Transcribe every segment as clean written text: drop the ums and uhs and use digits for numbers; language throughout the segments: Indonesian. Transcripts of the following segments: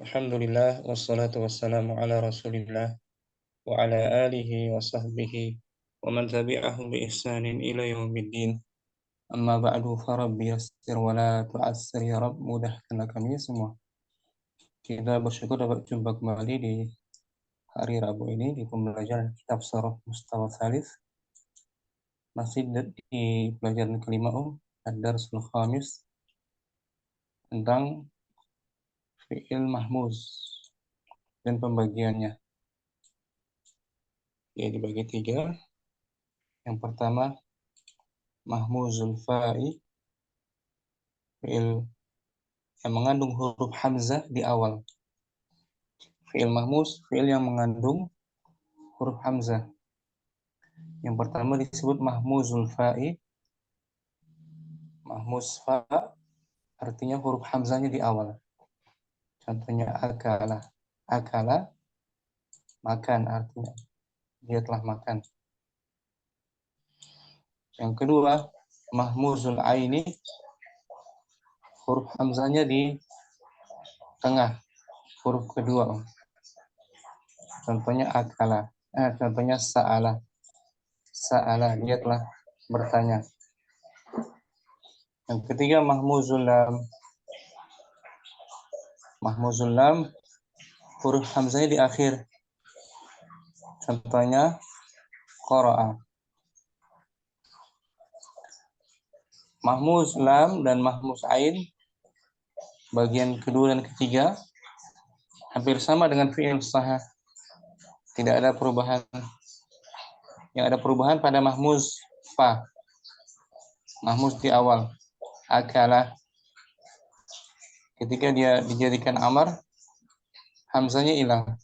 Alhamdulillah wassalatu wassalamu ala Rasulillah wa ala alihi wa sahbihi wa man tabi'ahum bi ihsanin ila yaumiddin. Amma ba'du fa rabbi yassir wa la tu'assir ya Rabb, mudahkan kami semua. Kita bersyukur dapat jumpa kembali di hari Rabu ini di pembelajaran kitab Surah Mustawa Tsalits. Masih di pelajaran kelima Ad-Darsul Khamis tentang fi'il mahmuz dan pembagiannya. Ya, dibagi tiga. Yang pertama, mahmuzul fa'i, fi'il yang mengandung huruf hamzah di awal. Fi'il mahmuz, fi'il yang mengandung huruf hamzah. Yang pertama disebut mahmuzul fa'i. Mahmuz fa' artinya huruf hamzahnya di awal. Contohnya akala. Akala, makan artinya. Dia telah makan. Yang kedua, mahmuzul aini, huruf hamzahnya di tengah, huruf kedua. Contohnya akala. Contohnya sa'ala. Sa'ala, dia telah bertanya. Yang ketiga, mahmuzul lam. Mahmuzul lam, huruf hamzahnya di akhir. Contohnya qara'a. Mahmuz lam dan mahmuz ain, bagian kedua dan ketiga, hampir sama dengan fi'il sahah. Tidak ada perubahan. Yang ada perubahan pada mahmuz fa. Mahmuz di awal. Akala. Ketika dia dijadikan amar, hamzahnya hilang.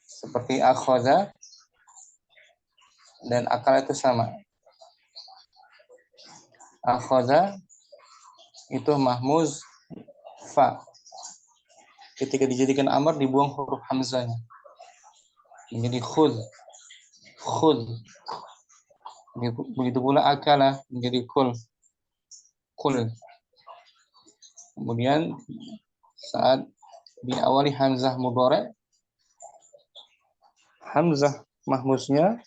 Seperti akhadha dan akala itu sama. Akhadha itu mahmuz fa. Ketika dijadikan amar dibuang huruf hamzahnya. Menjadi khudh. Khudh. Begitu pula akala menjadi kul. Kul. Kemudian saat diawali hamzah mudhari', hamzah mahmuznya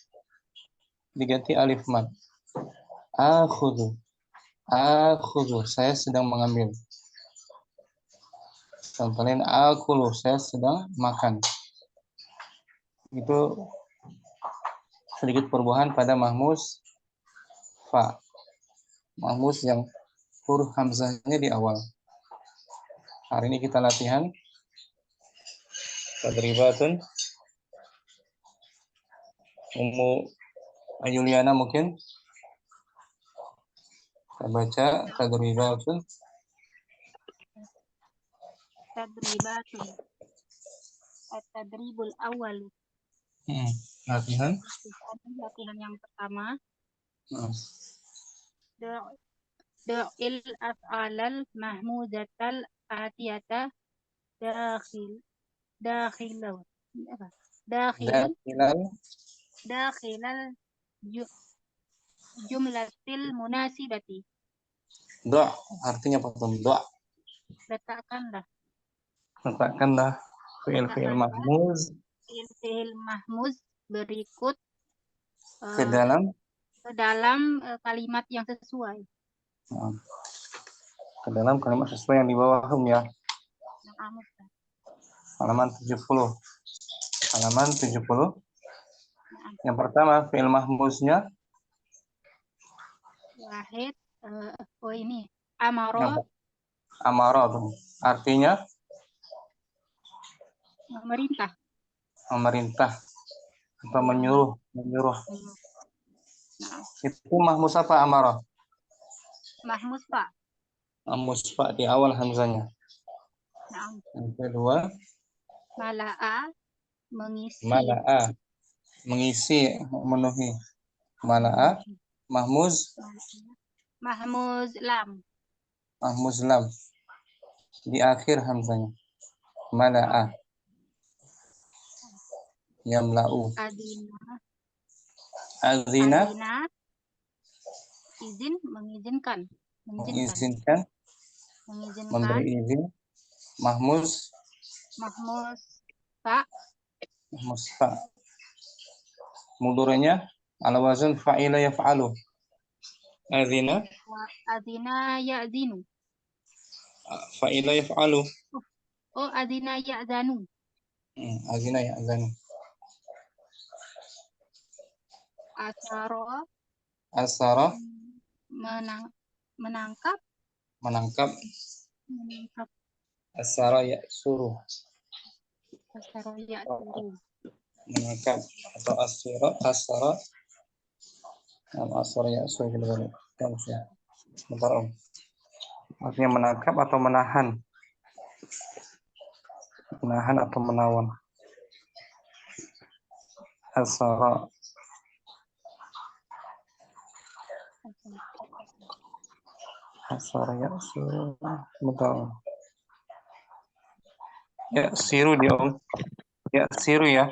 diganti alif mad. Akhudhu. Akhudhu, saya sedang mengambil. Contohnya akulu, saya sedang makan. Itu sedikit perubahan pada mahmuz fa. Mahmuz yang huruf hamzahnya di awal. Hari ini kita latihan tadribatun. Ummu Ayuliana mungkin kita baca tadribatun. Tadribatun. At-tadribul awal. Latihan. Latihan yang pertama. Da'il af'alal mahmudatal atiyata dakhil. Dakhilal jumlatil munasibati. Do' artinya apa tuh? Do'. Letakkanlah fi'il mahmuz berikut ke dalam kalimat yang sesuai. Ke dalam kalimat sesuai yang di bawah ya. Halaman 70. Halaman 70. Yang pertama fi'il mahmuznya wahid. Ini amara. Amara artinya memerintah atau menyuruh. Itu mahmuz apa amara? Mahmuz Pak. Mahmuz Pak di awal hamzanya. Yang kedua mala'a, mengisi. Mala'a, mengisi, memenuhi. Mala'a, mahmuz lam. Mahmuz lam di akhir hamzanya. Mala'a, yamla'u. Azina, mengizinkan. memberi izin. Mahmus. Mahmus fa. Mahmus fa. Mudorenya ala wazan fa'ila yaf'alu. Adzina. Adzina ya'zinu. Fa'ila yaf'alu. Oh, adzina ya'zanu. Adzina ya'zanu. Asaro. Asara. Menangkap. Menangkap. Asara ya'suru. Asaro ya'suru. Menangkap atau asara. Asara ya'suru gitu. Sebentar Om. Artinya menangkap atau menahan. Menahan atau menawan. Asara. Asara ya'suru. Betul. Ya, siru dia Om. Ya, siru ya.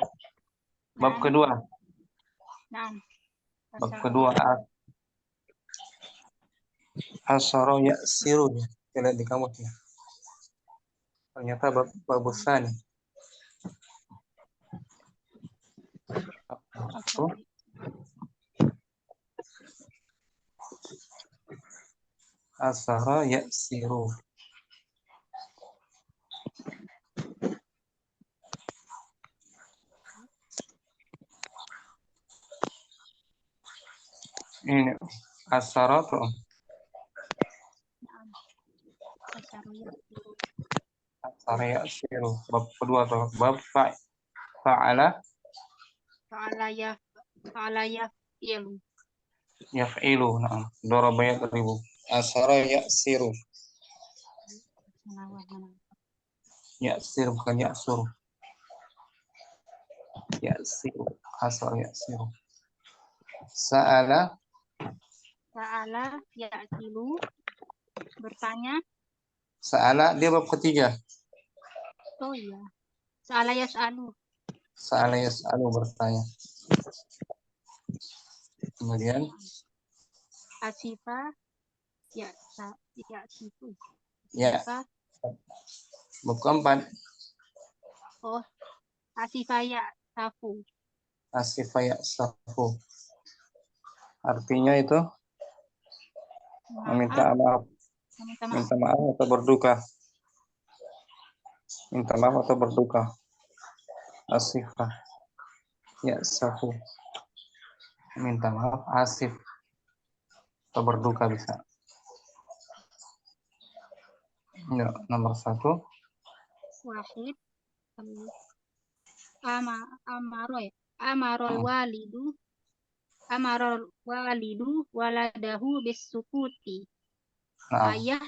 Bab kedua. Nah. Bab kedua. Asara ya'siru ya. Kita lihat di kamusnya. Ternyata bab besar nih. Asara ya'siru. Ini asara tuh. Asara ya'siru. Bab kedua tuh. Bab fa'ala. Fa'ala yaf'ilu. Yaf'ilu. Nah, daraba yadribu. Asara ya'siru. Ya'sir bukan ya'sur. Ya'siru. Asara ya'siru. Sa'ala ya'silu. Bertanya. Sa'ala dia bab ketiga. Oh iya. Sa'ala yas'alu. Sa'ala yas'alu bertanya. Kemudian Asifa ya'sifu. Ya. Bab keempat. Oh, asifa ya'safu. Asifa ya'safu. Artinya itu meminta maaf. Minta maaf atau berduka. Minta maaf atau berduka. Asifa ya'safu. Minta maaf, asif. Atau berduka bisa. Ya, nomor 1. Wahid. Amarul walidu waladahu bisukuti. Nah, Ayah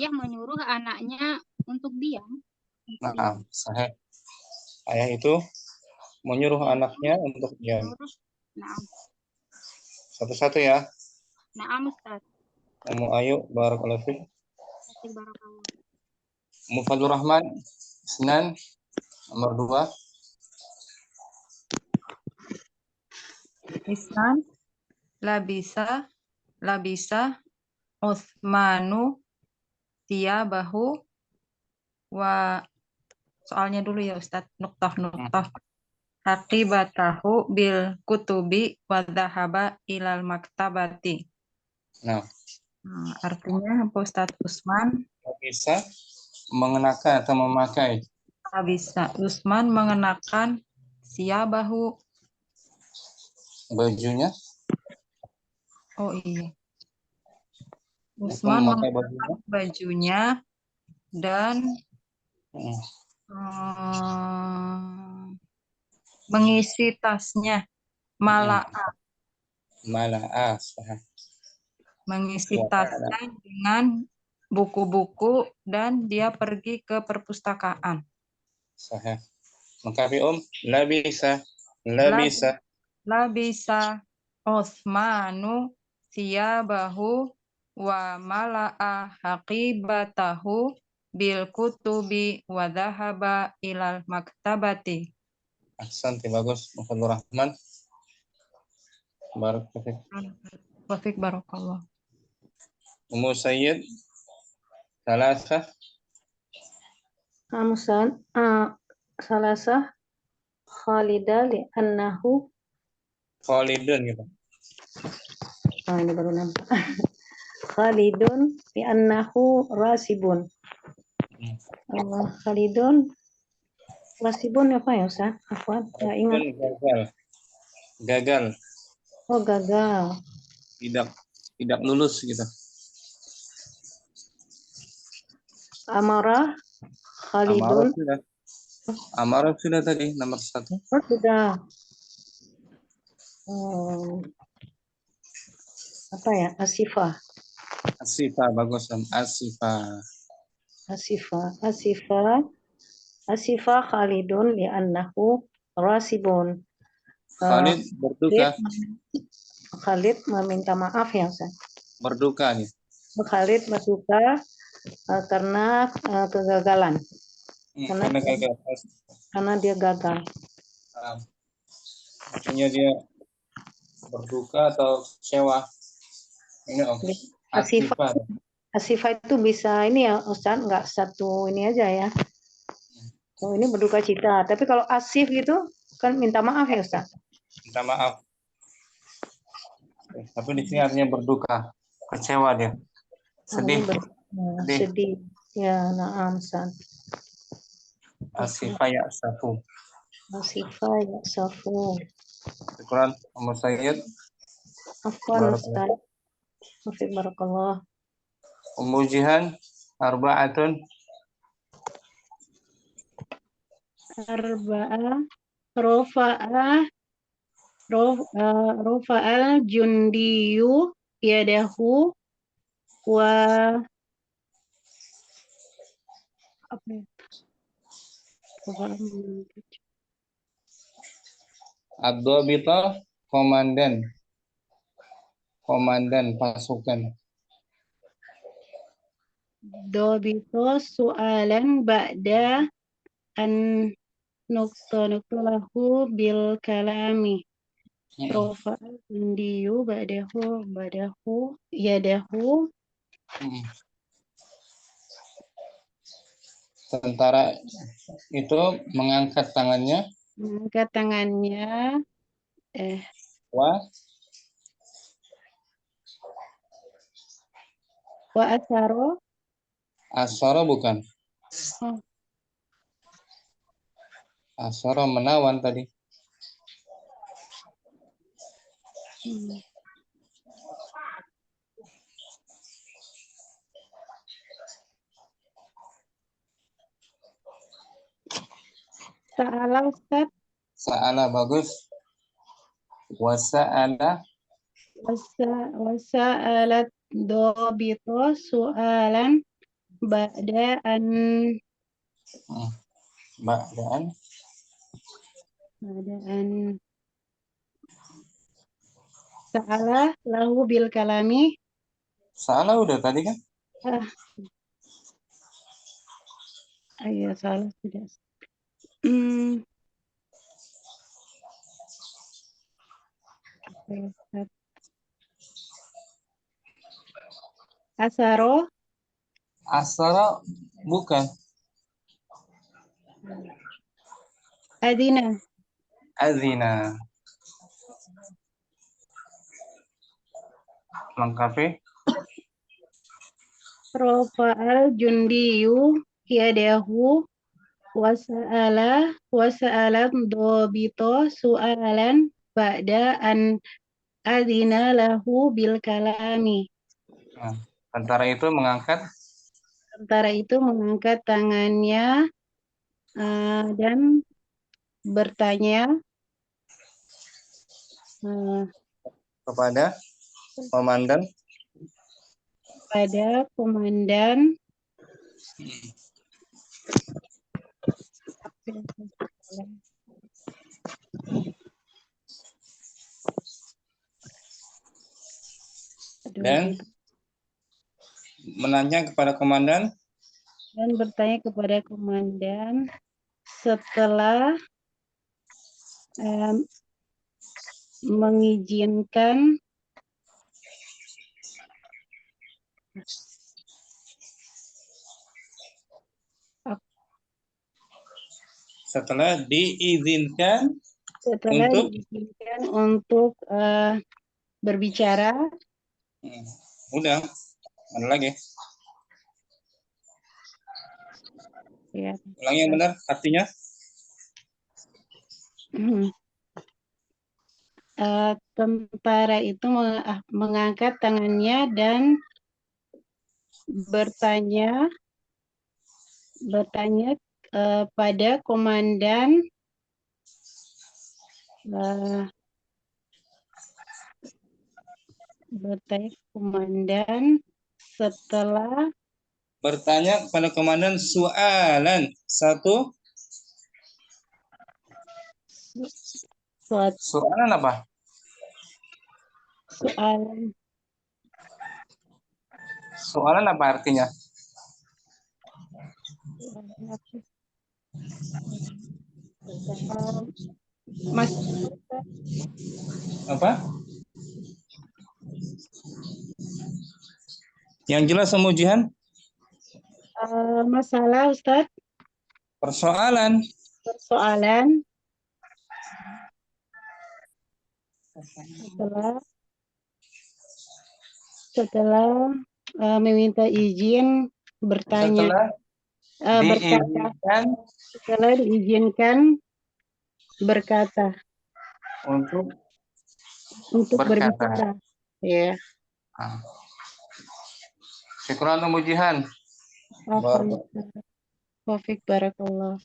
menyuruh anaknya untuk diam. Nah, sahih. Ayah itu menyuruh anaknya untuk diam. Nah. Satu-satu ya. Naam Ustaz. Ayo, barakallahu fiik. Barakallahu. Mufadzur Rahman, Isnan, nomor 2. Isnan, labisa, Utsmanu, tiyabahu, wa soalnya dulu ya Ustaz, nuktah. Haqibatahu bil kutubi wa dhahaba ilal maktabati. Nah, artinya apa Ustaz Usman? Bisa mengenakan atau memakai. Bisa. Usman mengenakan siyabahu. Bajunya. Oh iya. Usman memakai bajunya dan mengisi tasnya. Mala'ah. Mengisi tasnya dengan buku-buku dan dia pergi ke perpustakaan. Sahih. Mengkapi Labisa Utsmanu siyabahu wa mala'a haqibatahu bil kutubi wa dhahaba ilal maktabati. Ahsan, bagus. Mufadzur Rahman. Barakallah. Ummu Sayyid. Salasa. Ustaz, salasah Khalida li'annahu, Khalidun gitu. ini baru nampak. Khalidun li'annahu rasibun. Khalidun rasibun apa ya Ustaz? Afwan, nggak ingat. Khalidun gagal. Gagal. Oh, gagal. Tidak lulus gitu. Amarah Amarah Khalidun. sudah. Amarah sudah tadi nomor 1. Oh, sudah. Apa ya? Asifah. Asifah bagus. Asifah Khalidun li'annahu rasibun. Khalid berduka. Khalid meminta maaf ya Ustaz. Berduka nih. Khalid berduka karena kegagalan. Karena dia gagal. Artinya dia berduka atau kecewa. Ini Asifah itu bisa ini ya Ustaz, nggak satu ini aja ya. Oh, ini berduka cita. Tapi kalau asif gitu kan minta maaf ya Ustaz. Minta maaf. Tapi di sini artinya berduka, kecewa dia. Sedih. Sedih. Ya, na'am Ustaz. Asifah ya'safu. Asifah ya'safu. Syukran, Muhammad Sayyid. Afwan Ustaz. Maafin barakallah. Ummu Jihan, arba'atun. Rofa'al jundiyu yadahu wa apa ya? Ad-Dhabita, komandan pasukan. Dobito su'alan ba'da an nuktalahu bil kalami. Rofa'al jundiyu ba'dahu yadahu. Tentara itu mengangkat tangannya. Wa asaro. Asara bukan. Asara menawan tadi. Sa'ala Ustaz. Sa'ala bagus. Wasa'alat dobito su'alan ba'daan sa'ala lahu bil kalami. Sa'ala udah tadi kan? Iya, salah sudah. Asara bukan. Adina. Lengkapi. Rofa'al jundiyu yadahu wasa'alat dobito su'alan ba'da an adina lahu bil kalami. Tentara itu mengangkat tangannya dan bertanya kepada komandan. Dan menanya kepada komandan. Dan bertanya kepada komandan setelah mengizinkan Setelah diizinkan Setelah untuk diizinkan untuk berbicara. Udah, ada lagi. Ya. Ulangi yang benar artinya. Tentara itu mengangkat tangannya dan bertanya pada komandan setelah Bertanya kepada komandan soalan satu. Soalan apa? Soalan apa artinya? Apa? Yang jelas Mujihan? Masalah Ustadz. Persoalan. Setelah meminta izin bertanya. Setelah diizinkan berkata. Untuk berbicara. Ya. Syukran Mujihan. Wafik barakallah.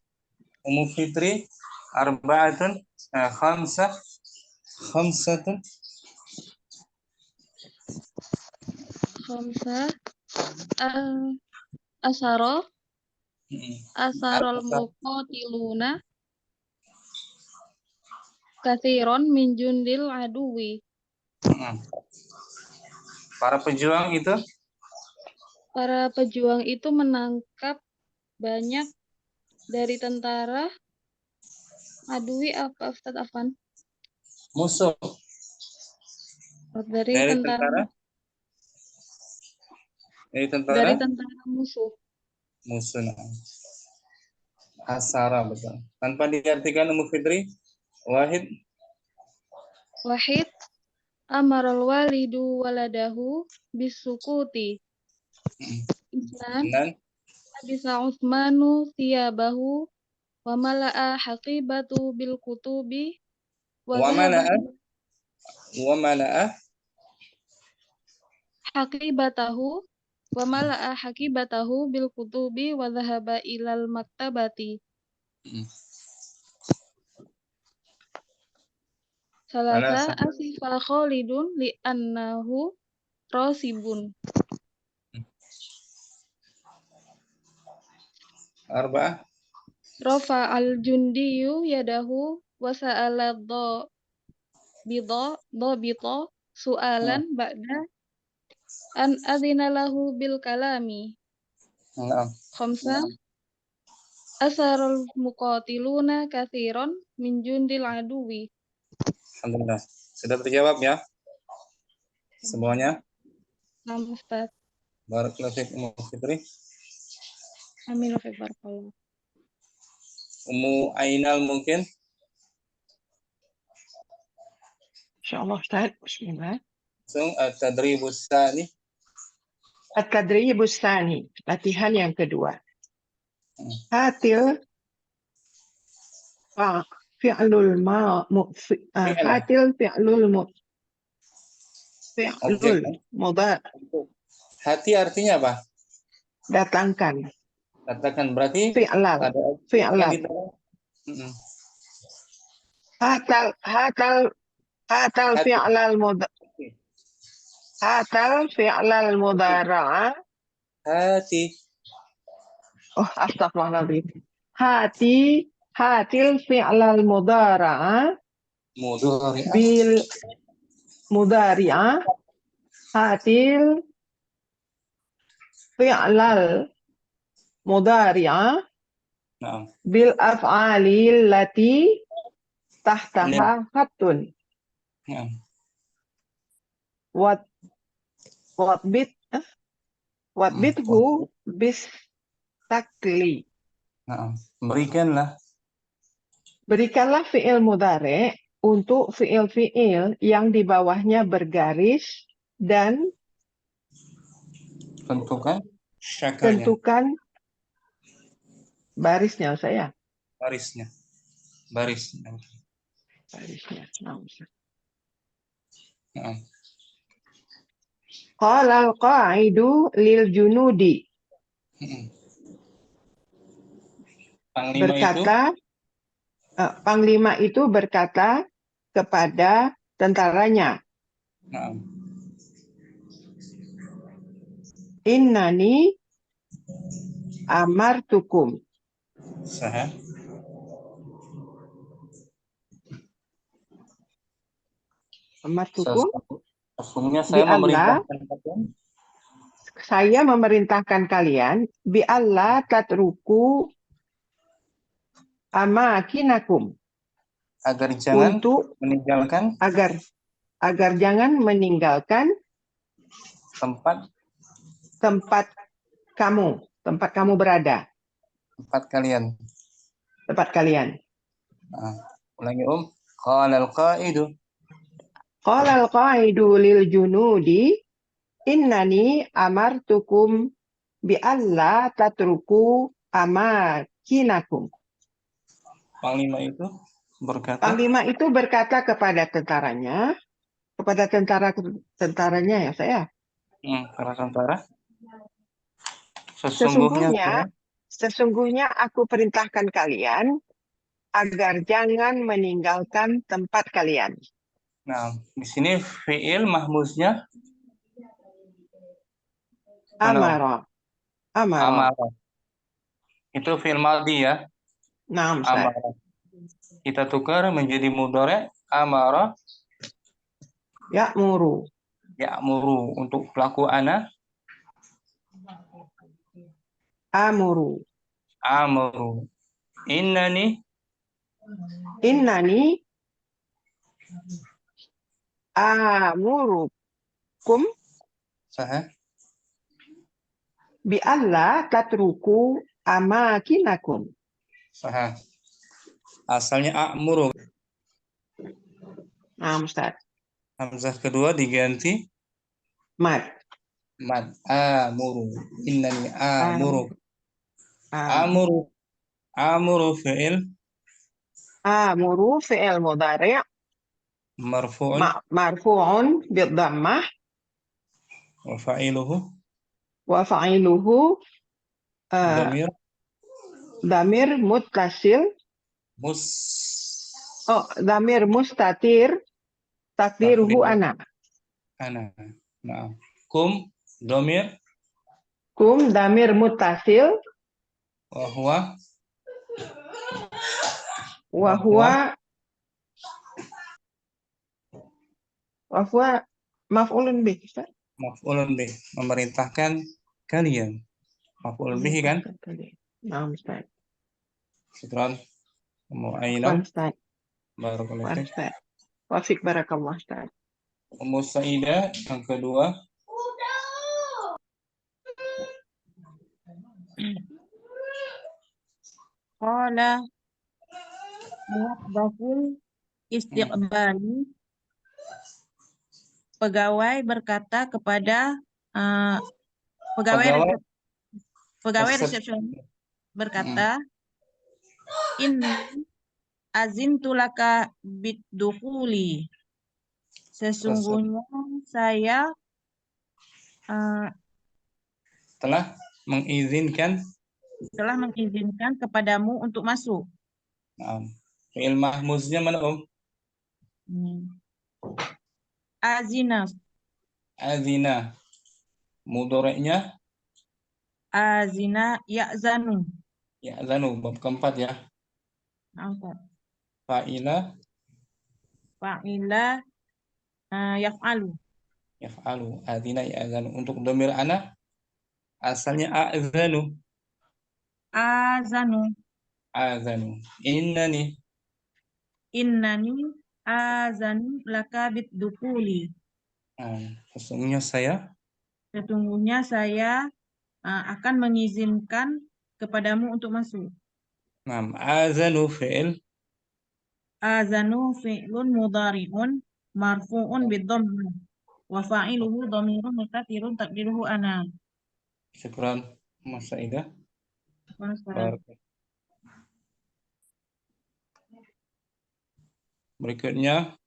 Ummu Fitri arba'atun khamsatun asarol muqatiluna kathiron min jundil aduwi. Para pejuang itu menangkap banyak dari tentara aduwi apa Ustaz Afan? Musuh. Dari tentara musuh. Asara betul. Tanpa diartikan Ummu Fitri. Wahid Amaral walidu waladahu bisukuti. Isnan bisa Utsmanu thiyabahu wa mala'a haqibatu bil kutubi wa mala'a haqibatahu bil kutubi wa dhahaba ilal maktabati. Salasa asifa Khalidun li'annahu rasibun. Arba'ah Rafa al-jundiyu yadahu wa sa'ala dhabita su'alan ba'da an adzina lahu bil kalami. Khamsa asarul muqatiluna kathiron min jundil aduwi. Alhamdulillah. Sudah terjawab ya? Semuanya? Naam Ustaz. Barakallahu fiik Ummu Fitri. Amin wa fiik barakallahu. Ummu Ainal mungkin? Insyaallah Ustaz. Bismillah. At-tadribus tsani. At-tadribus tsani, latihan yang kedua. Hatil fi'lul mudhari. Hati artinya apa? Datangkan berarti fi'lal. Hatal fi'lal mudhari. Hati. Astaghfirullahaladzim. Hatil fi'lal mudhari bil mudhari'ah. Hatil fi'lal mudhari'ah bil af'alil lati tahtaha khattun. Watbithu bis takli. Berikanlah Berikanlah fi'il mudhari untuk fi'il-fi'il yang di bawahnya bergaris dan Tentukan syakalnya, tentukan barisnya saya. barisnya. Barisnya. Barisnya. Nah, Ustaz. Nah, Qala al-qa'idu lil junudi. Panglima itu, Panglima itu berkata kepada tentaranya, nah, Innani amartukum. sah. Amartukum Sesungguhnya bi saya Allah, memerintahkan kalian saya memerintahkan kalian bi Allah tatruku amakinakum, agar jangan untuk meninggalkan agar jangan meninggalkan tempat tempat kamu berada, kalian. tempat kalian. Nah, ulangi Qala al-qa'idu. Qala al-qa'idu lil junudi innani amartukum bi alla tatruku amakinakum. Panglima itu berkata, Panglima itu berkata kepada tentaranya ya saya. para tentara, sesungguhnya Sesungguhnya aku perintahkan kalian agar jangan meninggalkan tempat kalian. nah, di sini fi'il mahmuznya mana? Amara. Amara. Itu fi'il madhi ya. Naam, Ustaz. Amara. Kita tukar menjadi mudhari' amara Ya'muru. ya'muru. Untuk pelaku ana Amuru. amru. Innani amurukum sah. bi alla tatruku amakinakum. Sah. Asalnya a'muru. Naam, Ustaz. Hamzah kedua diganti Mad. mad. Amuru. Innani amuru. Amuru fi'il Amuru fi'il mudhari' marfu'un marfu'un bid dhammah wa fa'iluhu wa fa'iluhu dhamir damir muttasil. mus Damir mustatir takdiruhu ana. ana. Nah, kum dhamir Kum damir muttasil wa huwa wa huwa maf'ulun bih. maf'ulun bih, memerintahkan kalian. Maf'ulun bih kan? Naam, Ustaz. Syukran. Mu'ainam. Ustaz. Barakallahu fiik. Ustaz. Wafik barakallah, Ustaz. Ummu Saidah yang kedua. Qala muwazzaful istiqbali, pegawai berkata kepada pegawai resepsionis berkata, Inni azintu laka bidukhuli, sesungguhnya saya telah mengizinkan kepadamu untuk masuk. Nah, fi'il mahmuznya mana Azina. Mudhari'nya Azina ya'zanu. ya'zanu, bab keempat ya. Fa'ila Yaf'alu. azina ya'zanu. Untuk dhamir ana asalnya a'zanu. Azanu. Innani Azanu laka bidukuli. Sesungguhnya saya akan mengizinkan kepadamu untuk masuk. azanu fi'il Azanu fi'lun mudhari'un marfu'un bid-dhammah wa fa'iluhu dhamirun mustatirun taqdiruhu ana. Syukran, Mas Saidah. Wassalam. Berikutnya,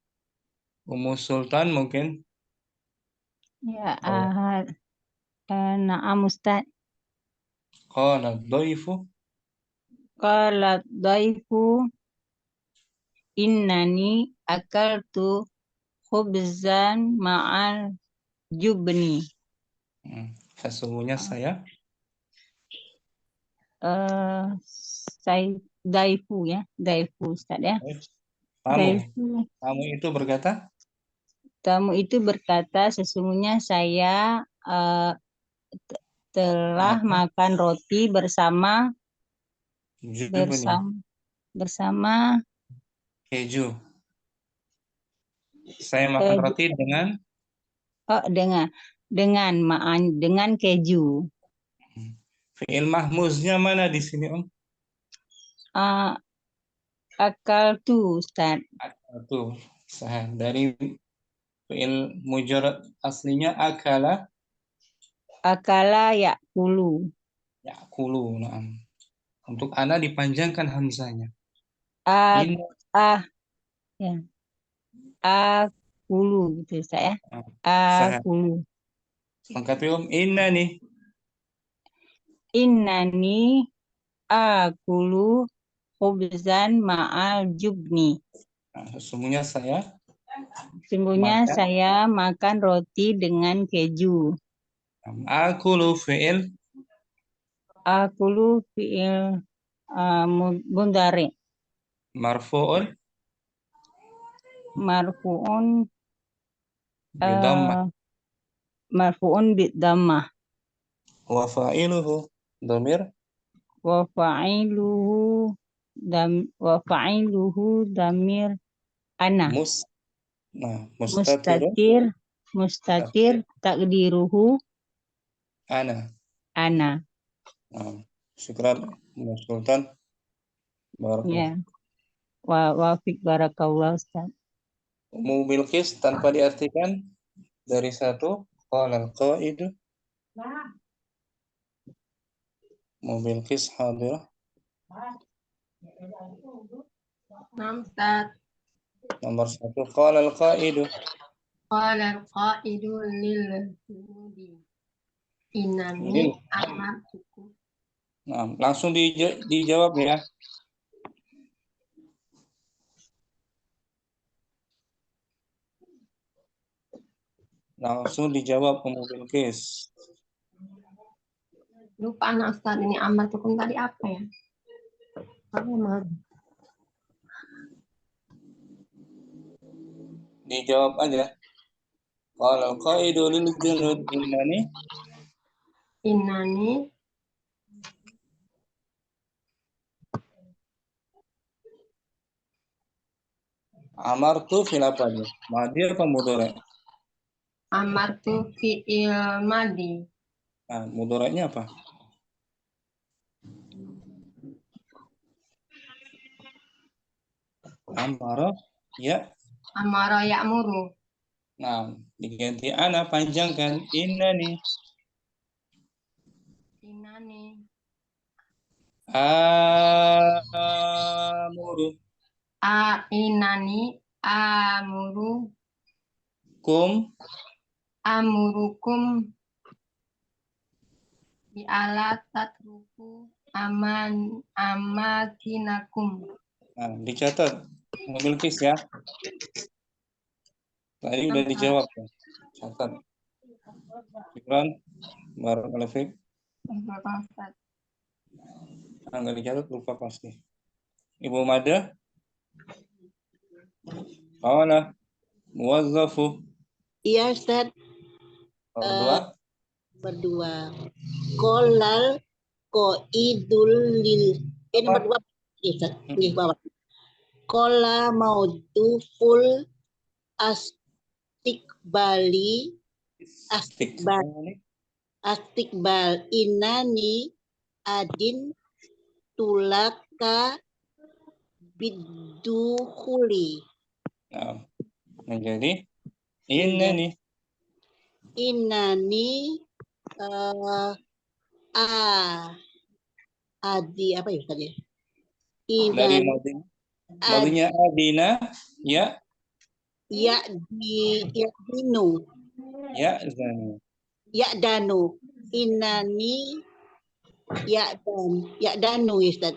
Ummu Sultan mungkin. Ya, Oh. na'am Ustaz. Qala dhaifu. Qala dhaifu innani akaltu khubzan ma'al jubni. Sesungguhnya saya. Saya dhaifu ya, dhaifu Ustaz ya. Dhaifu. Tamu itu berkata? Tamu itu berkata, sesungguhnya saya telah makan roti bersama keju. Saya makan roti dengan keju. Fi'il mahmuznya mana di sini, Om? Akaltu Ustaz. Akaltu. Sah. Dari fi'il mujarrad aslinya akala. Akala ya'kulu. Ya'kulu, na'am. Untuk ana dipanjangkan hamzanya. Ya. Akulu gitu saya. Akulu. Lengkapi Om, innani akulu khubzan ma'al jubni. Sesungguhnya saya makan roti dengan keju. Akulu fi'il. Akulu fi'il mudhari. Marfu'un bid-dhammah. Wa fa'iluhu dhamir. Wa fa'iluhu dhamir ana. Mustatir takdiruhu ana. Syukran, Mas Sultan. Ya. Wa fiq barakallah Ustaz. Ummu Bilqis tanpa diartikan dari satu. Qala al-qaidu. Ummu Bilqis hadirah. Ustaz. Nomor 1. Qala al-qaidu. Qala al-qaidu lil hudi. Inani amartukum. Nah, langsung dijawab ya. Langsung dijawab Ummu Bilqis. Lupa anak Ustaz, ini amartukum tadi apa ya? Dijawab aja. Qala al-qaidu lil junud Innani amartu fil apa aja? Madi apa mudhari? amartu fi'il madi. Nah, mudhari'nya apa? Amara ya. Amara ya'muru. Nah, diganti ana panjangkan innani. Amuru. Innani amuru. Amurukum bi ala tatruku amakinakum. Nah, dicatat. Memiliki ya. Tadi udah dijawab. Catat. Syukran. Barakallahu fiik. Nggak dicatat lupa pasti. Ibu Mada. Qala muwazzafu. Iya Ustaz. Berdua. Kolal qaidul lil. Ini berdua. Di bawah. Kola mauduful astikbal inani adin tulaka bidukhuli. Nah, menjadi Menjadi innani. innani adi apa ya tadi? Dari Innani madinya adina ya ya'dinu ya zani. ya'danu. Innani ya'danu ya Ustaz.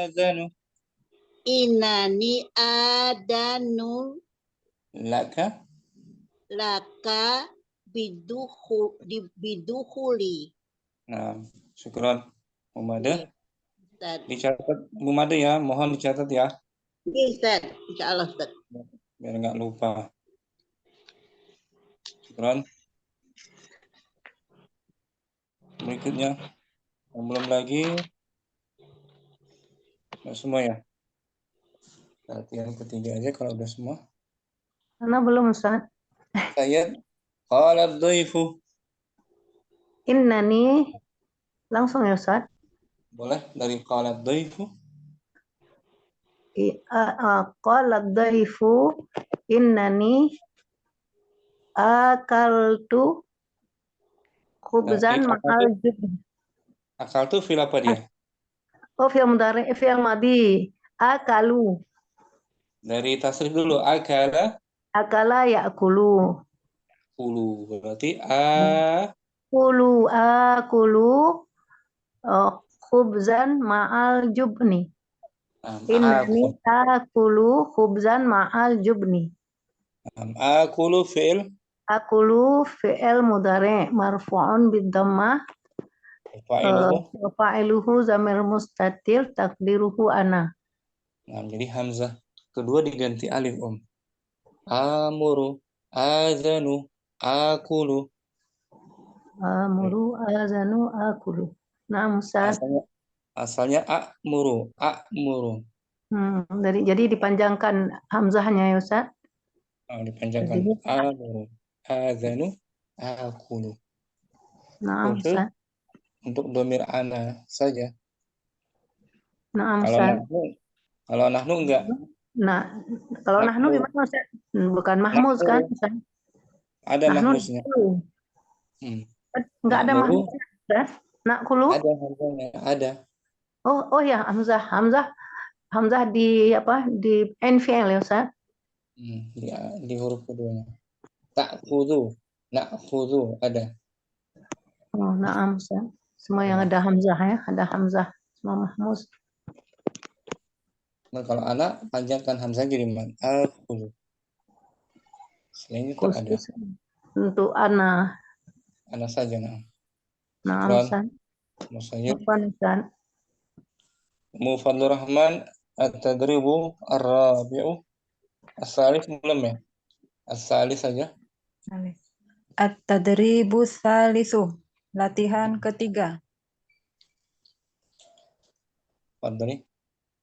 Adanu Innani adanu laka laka bidukhuli. nah syukran Mumadah Iya, Ustaz. dicatat Mumadah ya, mohon dicatat ya Iya, Ustaz. Insyaallah, Ustaz. biar nggak lupa. Syukran. Berikutnya yang belum lagi nggak semua ya, latihan ketiga aja kalau udah semua. Karena belum Ustaz. Saya qala dhaifu Innani langsung ya Ustaz. boleh dari qala dhaifu. Qala dhaifu innani akaltu khubzan ma'al jubn. Akal tuh fil apa dia? Oh, fi'il mudhari, fi'il madhi. Akalu. Dari tasrif dulu, akala Akala ya'kulu. kulu berarti Akulu khubzan ma'al jubni. Innani akulu khubzan ma'al jubni. akulu fi'il Akulu fi'il mudhari marfu'un bid-dhammah. Fa'iluhu zamir mustatir takdiruhu ana. Nah, jadi hamzah kedua diganti alif amuru azanu akulu. Amuru azanu akulu. Nah, Ustaz. Asalnya akmuru. Jadi dipanjangkan hamzahnya ya Ustaz. Dipanjangkan amuru azanu akulu. Nah, Ustaz. Untuk domir ana saja. Nah, Ustaz. Kalau nahnu enggak. Nah, kalau nahnu gimana Ustaz? Bukan mahmuz kan Ustaz? Ada mahmuznya. Enggak ada mahmuznya Ustaz. Nakulu? Ada hamzahnya, ada. Oh ya, Hamzah di apa? Di NVL ya Ustaz? Di huruf keduanya. Ta'khudhu, na'khudhu ada. Oh, na'am Ustaz. Semua yang ada hamzah ya, ada hamzah, semua mahmuz. Nah, kalau anak panjangkan hamzah jadi man. Al-khulu. Selain itu ada. Untuk ana. Ana saja nah. Nah, Ustaz. Mufadlur Rahman at-tadribu ar-rabi'u. As-salis belum ya? As-salis saja. At-tadribu tsalitsu. Latihan ketiga. Fadli.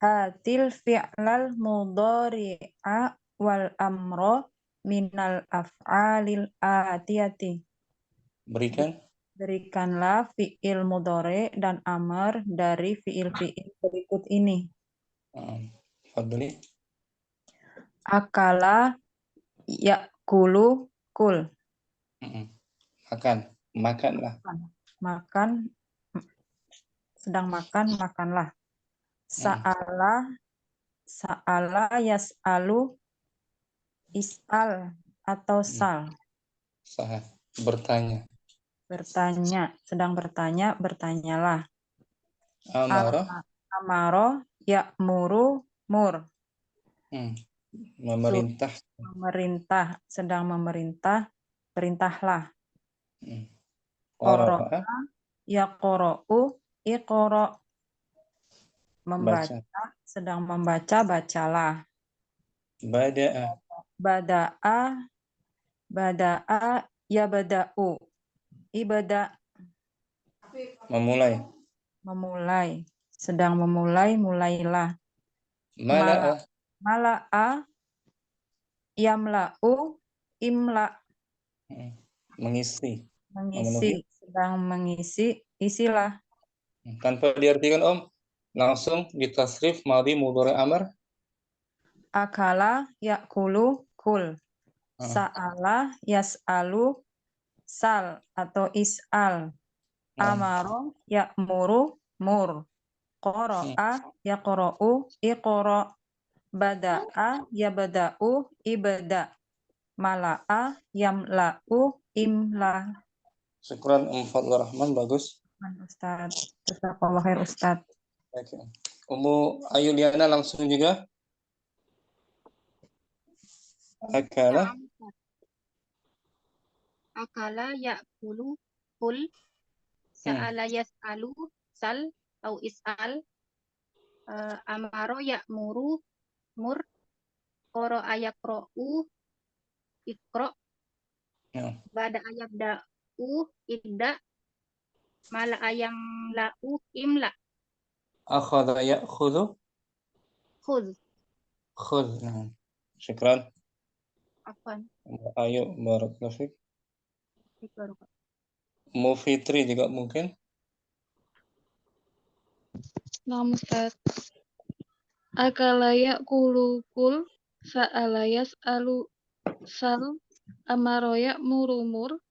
Hatil fi'lal mudhari'a wal amro minal af'alil atiyati. Berikanlah fi'il mudhari dan amr dari fi'il-fi'il berikut ini. Fadli. Akala ya'kulu kul. Makanlah. Makan, sedang makan, makanlah. Sa'ala yas'alu is'al atau sal. Bertanya. Sedang bertanya, bertanyalah. Amaro ya'muru mur. Memerintah. Sedang memerintah, perintahlah. Qara'a yaqra'u iqra'. Membaca, sedang membaca, bacalah. Bada'a yabda'u. Ibada. Memulai. Sedang memulai, mulailah. Mala'a yamla'u imla'. Mengisi. Sedang mengisi, isilah. Tanpa diartikan Langsung ditasrif madhi mudhari amr. Akala yakulu kul. Sa'ala yas'alu sal atau is'al. Amaro ya'muru mur. Qara'a yaqra'u iqra'. Bada'a yabda'u ibda'. Mala'a yamla'u imla. Syukran Fadlur Rahman, bagus. Ustaz. Jazakallahu khair Ustaz. Oke. Ayuliana langsung juga. Akala. Akala ya'kulu kul. Sa'ala yas'alu sal atau is'al. Amaro ya'muru mur. Qara'a yaqra'u iqra'. Bada'a yabda'u ibda'. Mala'a yamla'u imla. Akhadha ya'khudhu Khudh. khudh. Syukran. Afwan. Ayo, barakallahu fiik. Fitri juga mungkin. Naam Ustaz. Akala ya'kulu kul. Sa'ala yas'alu sal. Amaro ya'muru mur.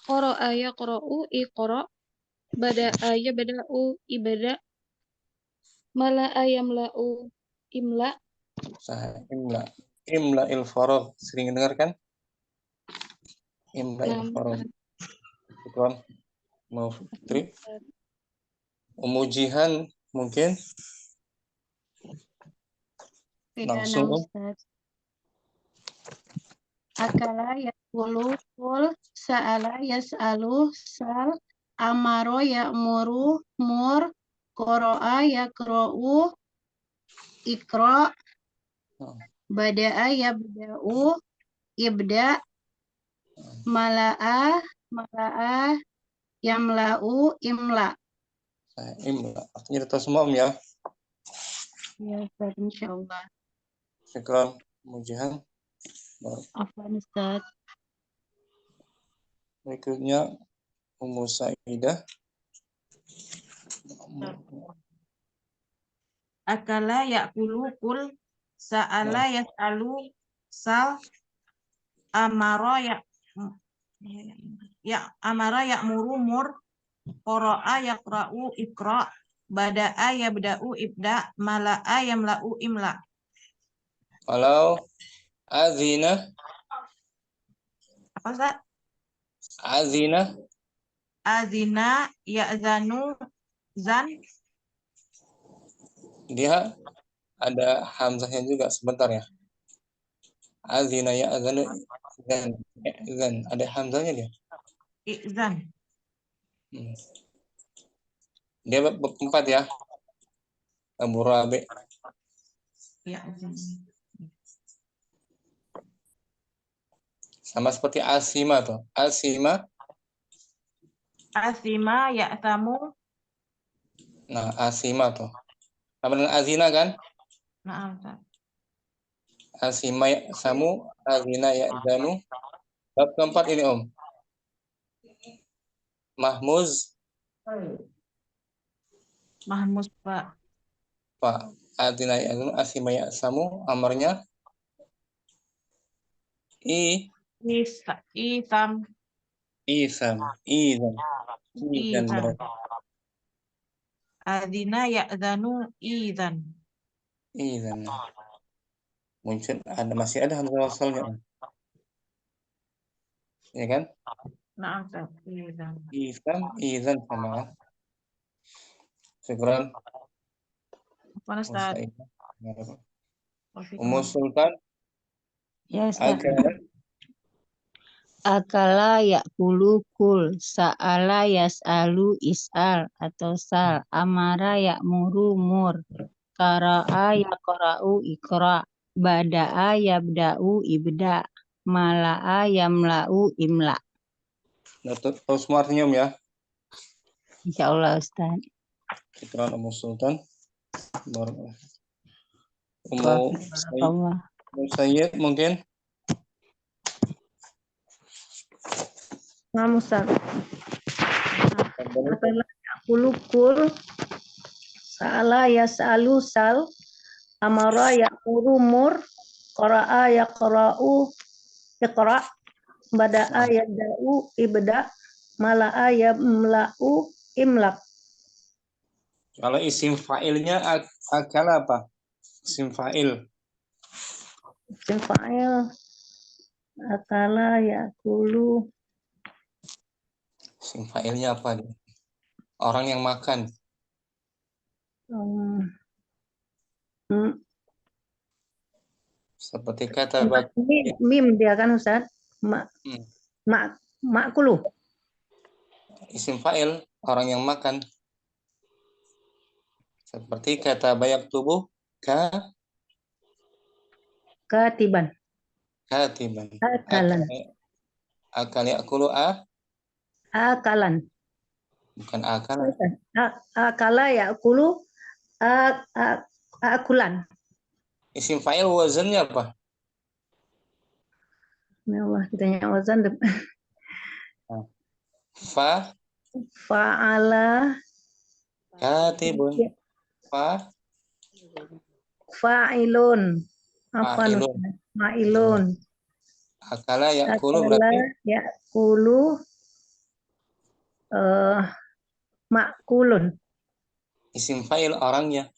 Qara'a yaqra'u iqra'. Bada'a yabda'u ibda'. Mala'a yamla'u imla. Imla. Imla il-faragh. Sering dengarkan? Imla il-faragh. Syukran. Fitri. Jihan mungkin. Langsung. Ustaz. Akala yaqulu kul. Sa'ala yas'alu sal. Amaro ya'muru mur. Qara'a yaqra'u iqra'. Bada'a yabda'u ibda'. Mala'a yamla'u imla. Imla. Artinya kita semua ya. Ya Ustaz, insyaallah. Syukran Jihan. Afwan Ustaz. Berikutnya Sa'idah. Akala ya'kulu kul. Sa'ala yas'alu sal. Amara ya'muru mur. Qara'a yaqra'u iqra'. Bada'a yabda'u ibda'. Mala'a yamla'u imla. Kalau azina. Apa Ustaz? Azina. Azina ya'zanu zan. Dia ada hamzahnya juga, sebentar ya. Azina ya'zanu zan. Ada hamzahnya dia. I'zan. Dia berempat ya. Abu Rabi. Ya. Sama seperti Asima tuh. Asima ya'tamu. Nah, Asima tuh. Sama dengan Azina kan? Nah, Ustaz. Asima ya'samu, Azina ya'zanu. Bab keempat ini Om. Mahmuz Pak. Pak. Azina ya'zanu, Asima ya'samu. Amarnya Isam. Azina ya'zanu izan. Muncul masih ada hamzah wasalnya. Ya kan? Nah, izan sama. Syukran. Ustaz. Sultan. Ya Ustaz. Akala ya'kulu kul. Sa'ala yas'alu is'al atau sal. Amara ya'muru mur. Qara'a yaqra'u iqra'. Bada'a yabda'u ibda'. Mala'a yamla'u imla. Terus semua artinya Om ya. Insyaallah Ustaz. Syukran Sultan. Sayyid mungkin. Nah, Ustaz. Akala ya'kulu kul. Sa'ala yas'alu sal, amara ya'muru mur, qara'a yaqra'u iqra', bada'a yabda'u ibda', mala'a yamla'u imlaq. Kalau isim fa'ilnya akala apa? Isim fa'il. Isim fa'il akala ya'kulu. Isim fa'ilnya apa nih? Orang yang makan. Seperti kata Mim dia kan Ustaz. Ma'kulu. Isim fa'il, orang yang makan. Seperti kata bayak tubuh Katiban. katiban. Akalan. Akal ya'kulu Akalan. bukan akalan. Akala ya'kulu akulan. Isim fa'il wazannya apa? Ya Allah, ditanya wazan. Fa'ala Katibun. fa'ilun. Apa Fa'ilun. Fa'ilun. Akala ya'kulu berarti ya'kulu ma'kulun. isim fa'il orangnya.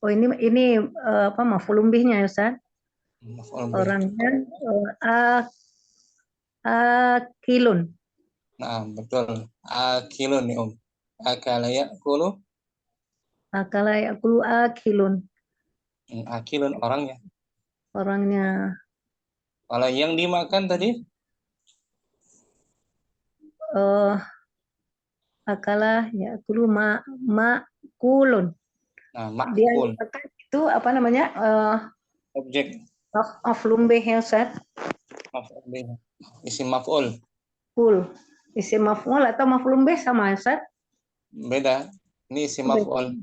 Oh ini apa maf'ulun bihnya ya Ustaz? Orangnya akilun. Nah, betul. Akilun nih, Om. Akala ya'kulu. Akala ya'kulu akilun. Akilun orangnya. Orangnya. Kalau yang dimakan tadi? Akala ya'kulu ma'kulun. Nah, Dia ma'kul. itu apa namanya? Objek. Maf'ulun bih ya Ustaz? Isim maf'ul. Isim maf'ul atau maf'ulun bih sama Ustaz? Beda. Ini isim maf'ul.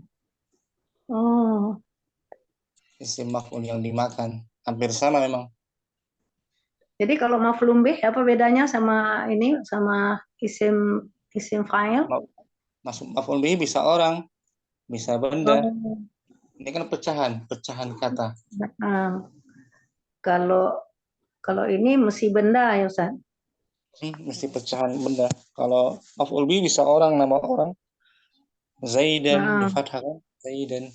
Oh. Isim maf'ul yang dimakan. Hampir sama memang. Jadi kalau maf'ulun bih apa bedanya sama ini sama isim fa'il? Maf'ul bih bisa orang, bisa benda. Ini kan pecahan kata. Kalau ini mesti benda ya Ustaz? Mesti pecahan benda. Kalau maf'ul bih bisa orang, nama orang. Zaidan difathahkan, Zaidan,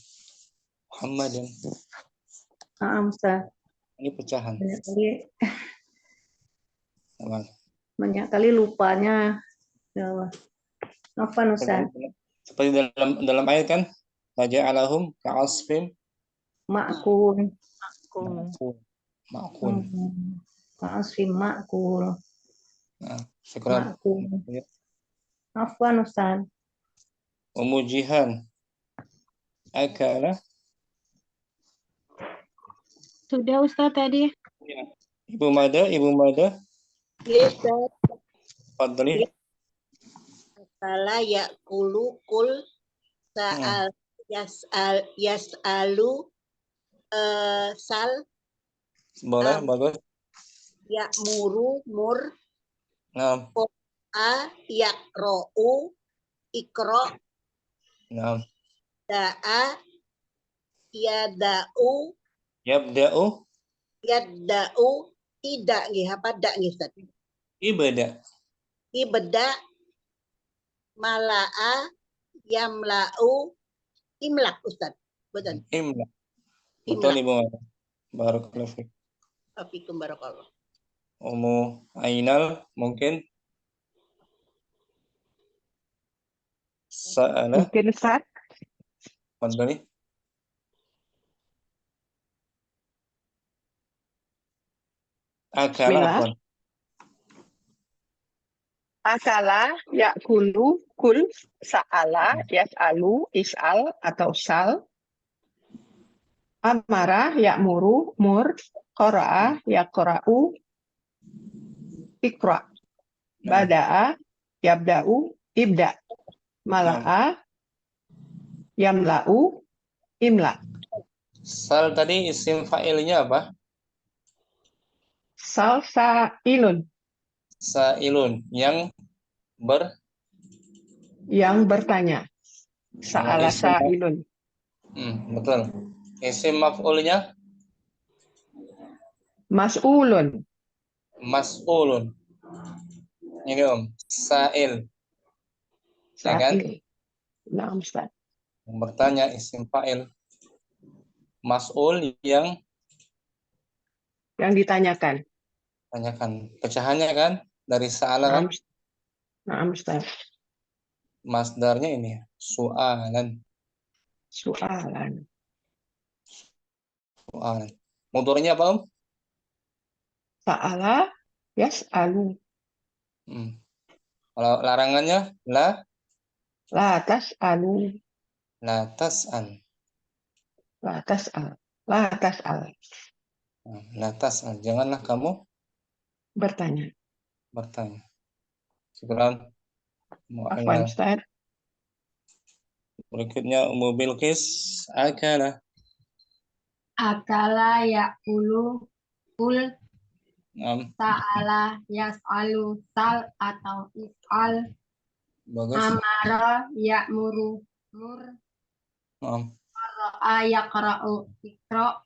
Muhammadan. Ustaz. Ini pecahan. Banyak kali lupanya. Ya Allah. Apa Ustaz? Seperti dalam ayat kan, waja'alahum ka'asfin ma'kul. Ka'asfin ma'kul. Nah, sekarang Afwan Ustaz. Umujihan akala. Sudah Ustaz tadi. Ibu Mada. Yes, Ustaz. Fadli. Akala ya'kulu kul sa'al yas'alu sal. Boleh, bagus. Ya'muru mur. Nah. Yaqra'u iqra'. Nah. Da'a yada'u. Yabda'u tidak nggih apa dak nggih Ustaz? Ibda. Mala'a yamla'u imlak Ustaz. Betul. Imlak. Betul Ibu Mada. Barakallahu fiik. Afikum barakallah. Umu Ainal mungkin. Sa'ala. Mungkin Ustaz. Fadli. Akala. Akala, ya'kulu, kul, sa'ala, yas'alu, is'al, atau sal. Amara, ya'muru, mur. Qara'a, yaqra'u, iqra'. Bada'a, yabda'u, ibda'. Mala'a, yamla'u, imla'. Sal tadi isim fa'ilnya apa? Sal sa'ilun. Sa'ilun yang bertanya. Sa'ala sa'ilun. Betul. Isim maf'ulnya Mas'ulun. mas'ulun. Ini sa'il, ya kan? Sa'il. Nah, Ustaz. Yang bertanya isim fa'il. Mas'ul yang Yang ditanyakan. tanyakan. Pecahannya kan dari sa'ala kan? Nah, Ustaz. Masdarnya ini su'alan. Soalan. Su'alan. Mudhari'nya apa, Om? Sa'ala yas'alu. Kalau larangannya la tas'alu. tas'al. Tas'al. Tas'al. La tas'al. Janganlah kamu Bertanya. bertanya. Syukran. Afwan, Ustaz. Berikutnya Ummu Bilqis akala. Akala ya'kulu kul, sa'ala yas'alu sal atau is'al, Bagus. amara ya'muru mur, qara'a yaqra'u iqra',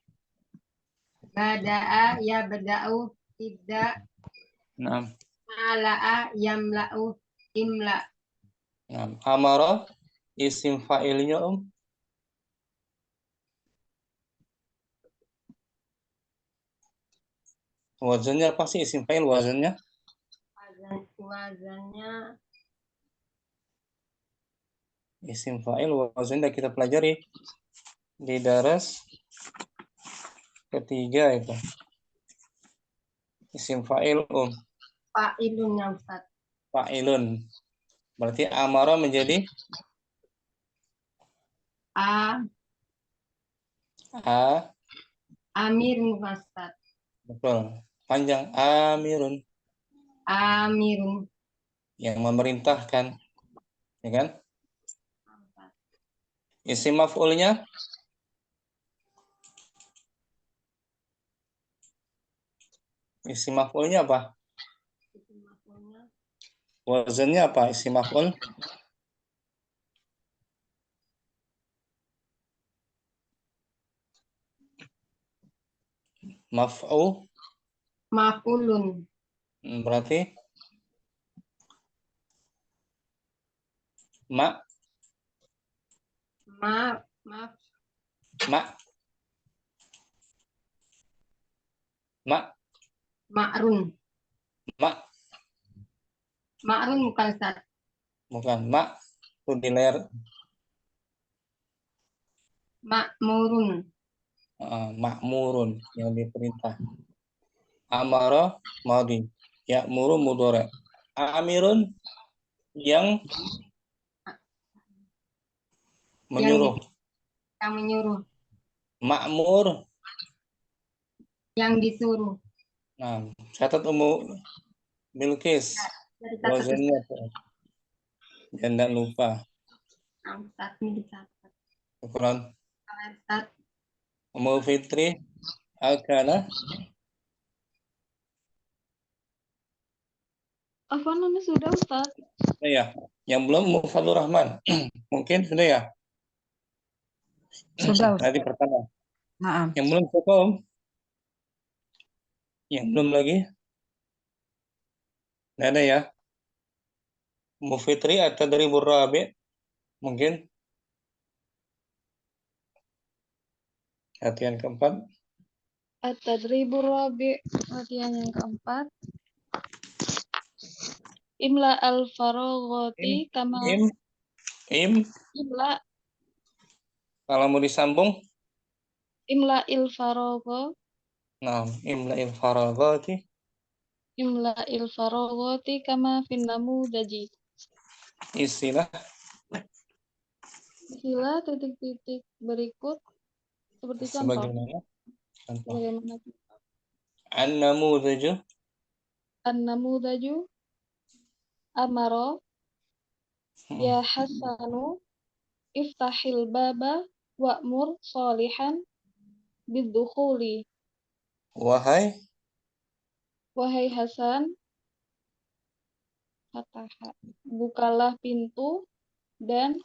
bada'a yabda'u ibda', mala'a yamla'u imla'. Amara isim fa'ilnya, Om. Wazannya apa sih isim fa'il wazannya? Wazannya Isim fa'il wazannya kita pelajari di daras ketiga itu. Isim fa'il, Om. fa'ilun ya Ustaz. Fa'ilun. Berarti amara menjadi amirun Ustaz. Betul. Panjang amirun. Amirun. Yang memerintahkan. Ya kan? Isim maf'ulnya apa? Wazannya apa isim maf'ul? Maf'ulun. Berarti ma ma'run. Ma'run bukan Ustaz. Bukan itu di layar. Ma'murun. Ma'murun yang diperintah. Amara madhi. Ya'muru mudhari'. Amirun yang menyuruh. Yang menyuruh. Ma'mur yang disuruh. Nah, catat Ummu Bilqis. Wazannya jangan tidak lupa. Ustaz ini dicatat. Syukran. Ustaz. Ummu Fitri akala. Afwan, sudah Ustaz. Ya, yang belum Ummu Fadlur Rahman. Mungkin sudah ya? Sudah. Tadi pertama. Naam. Yang belum siapa, Om? Yang belum lagi? Tidak ada ya? Ummu Fitri atau dari Rabi? Mungkin. Latihan keempat. At-tadribur rabi', latihan yang keempat. Imla al-faraghati kama imla. Kalau mau disambung? Imla il-faragha. Nah, imla il-faraghati. Imla il-faraghati kama fin namudaji. Istilah titik-titik berikut seperti contoh. Sebagaimana? Bagaimana? An-namudaju. An-namudaju. Amaro. Ya Hasanu. Iftahil baba. Wa'mur solihan. Biddukhuli. Wahai Hasan. Bukalah pintu dan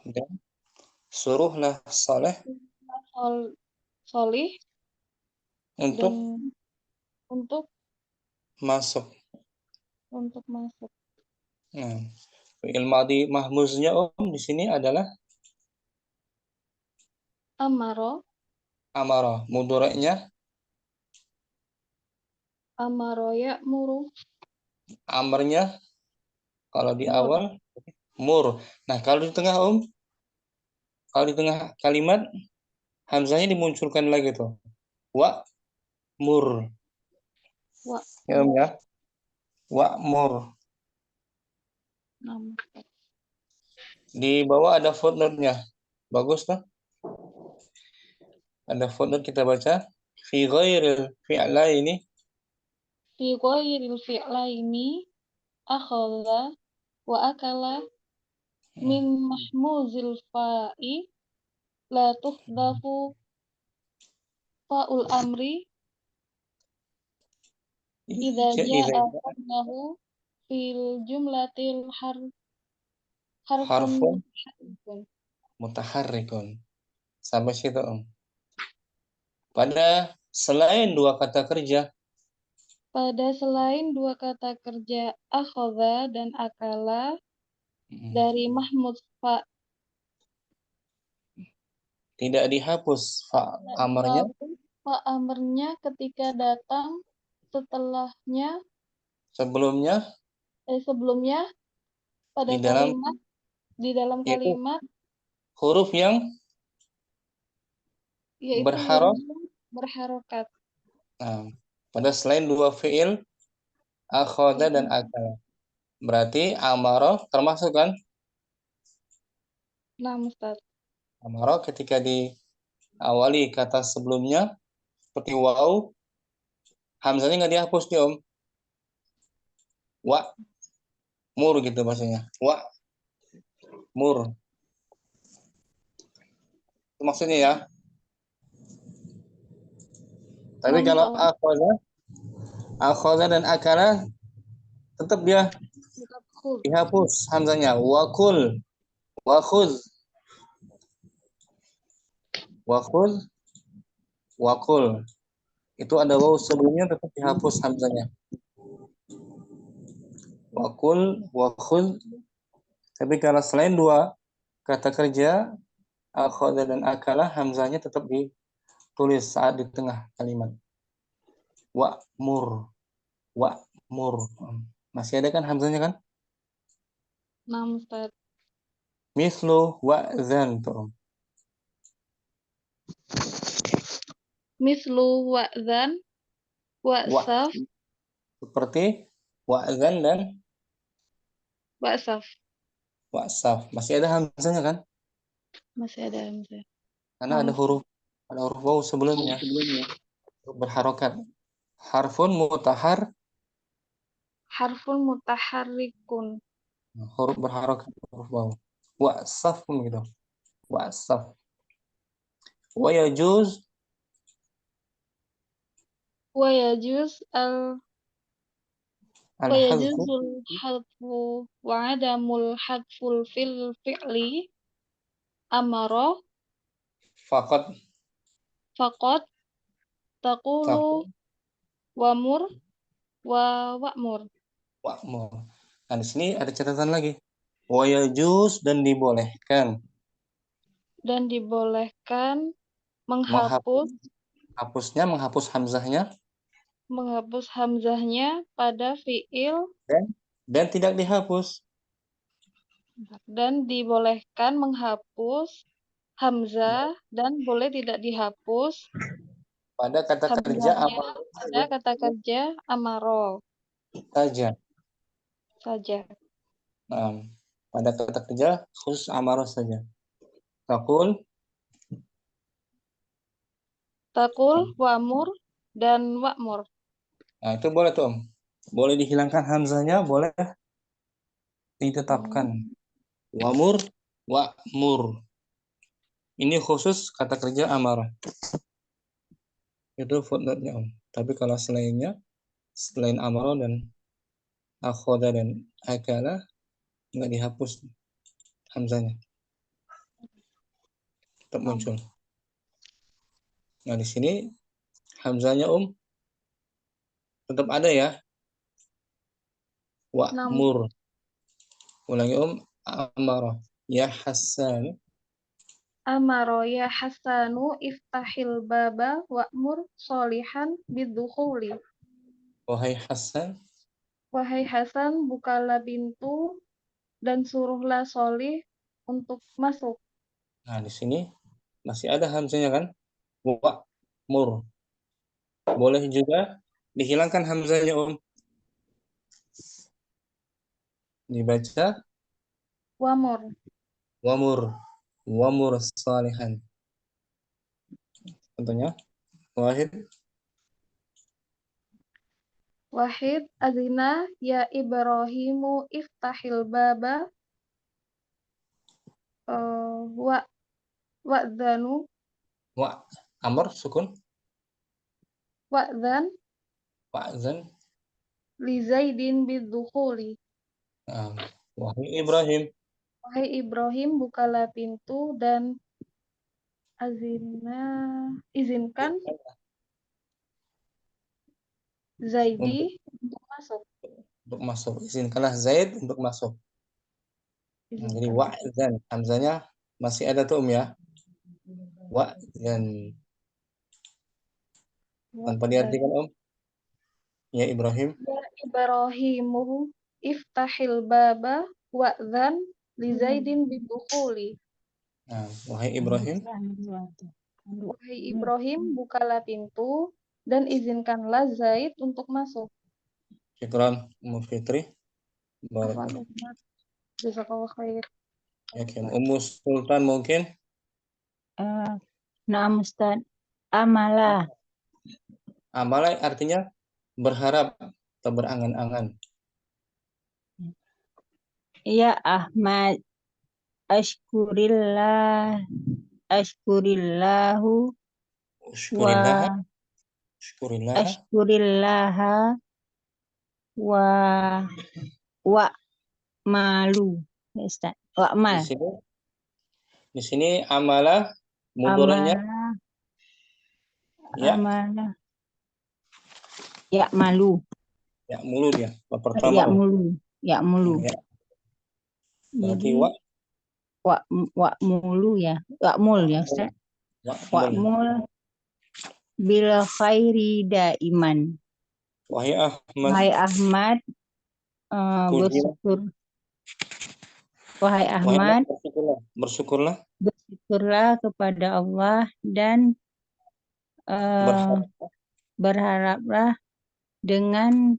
suruhlah Saleh solih Untuk dan untuk masuk. masuk. Nah, fi'il madhi mahmuznya di sini adalah Amaro amara. Mudhari'nya ya'muru amarnya kalau di mur. awal mur. Nah, kalau di tengah kalau di tengah kalimat hamzahnya dimunculkan lagi tuh. Wa mur. Wa Ya, ya. Wa mur. nam. Di bawah ada footnote-nya. Bagus tuh. Ada footnote kita baca. Fi ghairil fi'laini Fi ghairil fi'laini akhadha wa akala min mahmuzil fa'i la tuhdafu fa'ul amri idza ja'a qablahu fil jumlatil harfun harfun mutaharrikun. mutaharrikun. Sampai situ, Om. Pada selain dua kata kerja, Pada selain dua kata kerja akhadha dan akala dari mahmuz fa tidak dihapus fa amarnya fa amarnya ketika datang setelahnya sebelumnya pada di dalam kalimat di dalam itu kalimat huruf yang yaitu huruf berharokat. Nah, pada selain dua fi'il akhadha dan akala. Berarti amara termasuk kan? Nah, Ustaz. Amara ketika diawali kata sebelumnya seperti waw, hamzahnya nggak dihapus nih, Om. Wa mur gitu maksudnya. Wa mur. Itu maksudnya ya. Tapi kalau akhadha dan akala tetap dia dihapus hamzahnya. Wakul, wakhuz, wakhuz, wakul. Itu ada waw sebelumnya tetap dihapus hamzahnya. Wakul, wakhuz. Tapi kalau selain dua kata kerja akhadha dan akala, hamzahnya tetap ditulis saat di tengah kalimat. Wa'mur, wa'mur. Masih ada kan hamzahnya kan? Nah, Ustaz. Mislu wa'zan tuh. Mislu wa'zan, wa'saf. Seperti wa'zan dan wa'saf. Wa'saf. Masih ada hamzahnya kan? Masih ada hamzah. Karena ada huruf waw sebelumnya. Berharokat. Harfun mutaharrikun. Huruf berharokat, huruf waw. Wa'saf pun gitu. Wa'saf. Wa yajuz al-hadfu wa adamul hadful fil fi'li amara faqat taqulu wa'mur wa'mur. Nah, di sini ada catatan lagi. Wa yajuz dan dibolehkan. Dan dibolehkan menghapus hamzahnya pada fiil dan tidak dihapus. Dan dibolehkan menghapus hamzah dan boleh tidak dihapus pada kata kerja amaro saja. Nah, pada kata kerja khusus amaro saja. Takul, wa'mur dan wa'mur. Nah, itu boleh tuh, Om. Boleh dihilangkan hamzahnya, boleh ditetapkan. Wa'mur, wa'mur. Ini khusus kata kerja amarah. Itu footnote-nya, Om. Tapi kalau selain amarah dan akhadha dan akala, nggak dihapus hamzahnya. Tetap muncul. Nah, di sini hamzanya tetap ada ya. Wa'mur. Ulangi amara. Ya Hasan. Amaro ya Hasanu iftahil baba wa'mur solihan biddukhuli. Wahai Hasan. Wahai Hasan, bukalah pintu dan suruhlah Solih untuk masuk. Nah, di sini masih ada hamzanya kan? Wa'mur. Boleh juga dihilangkan hamzanya dibaca Wamur. Wamur salihan. Contohnya Wahid. Wahid azina ya Ibrahimu iftahil baba wa'dzanu Amr sukun. wa'dzan Wa'zan. li Zaidin biddukhuli. Wahai Ibrahim. Wahai Ibrahim, bukalah pintu dan izinkan Zaidi untuk masuk. Untuk masuk. Izinkanlah Zaid untuk masuk. Jadi wa'zan. Hamzanya masih ada tuh ya. Wa'zan. Tanpa diartikan Ya Ibrahim. Ya Ibrahimu iftahil baba wa'dzan li Zaidin bidukhuli. Nah, wahai Ibrahim. Wahai Ibrahim, bukalah pintu dan izinkanlah Zaid untuk masuk. Syukran Ummu Fitri. Jazakallah khair. Ummu Sultan mungkin. Naam Ustaz. Amala. Amala artinya berharap atau berangan-angan. Ya Ahmad. Ashkurillahu Ashkurillaha wa malu. Ustaz. Wa'mal. Di sini amala mudhari'nya amala. Ya malu. Ya mulu dia. Pertama. Ya mulu. Berarti wa mulu ya. Wa mul ya Ustaz. Wa mul bil khairi daiman. Wahai Ahmad bersyukur. Wahai Ahmad bersyukurlah kepada Allah dan berharaplah dengan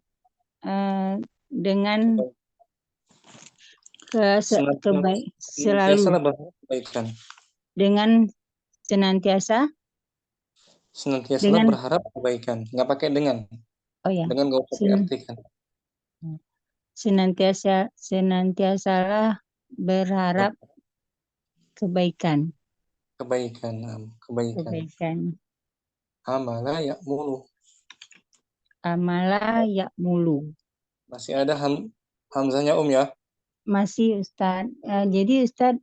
selalu dengan senantiasa berharap kebaikan, nggak pakai dengan. Dengan nggak usah diartikan. Senantiasalah berharap kebaikan. Amala ya'mulu. Masih ada hamzanya ya? Masih Ustaz. Jadi Ustaz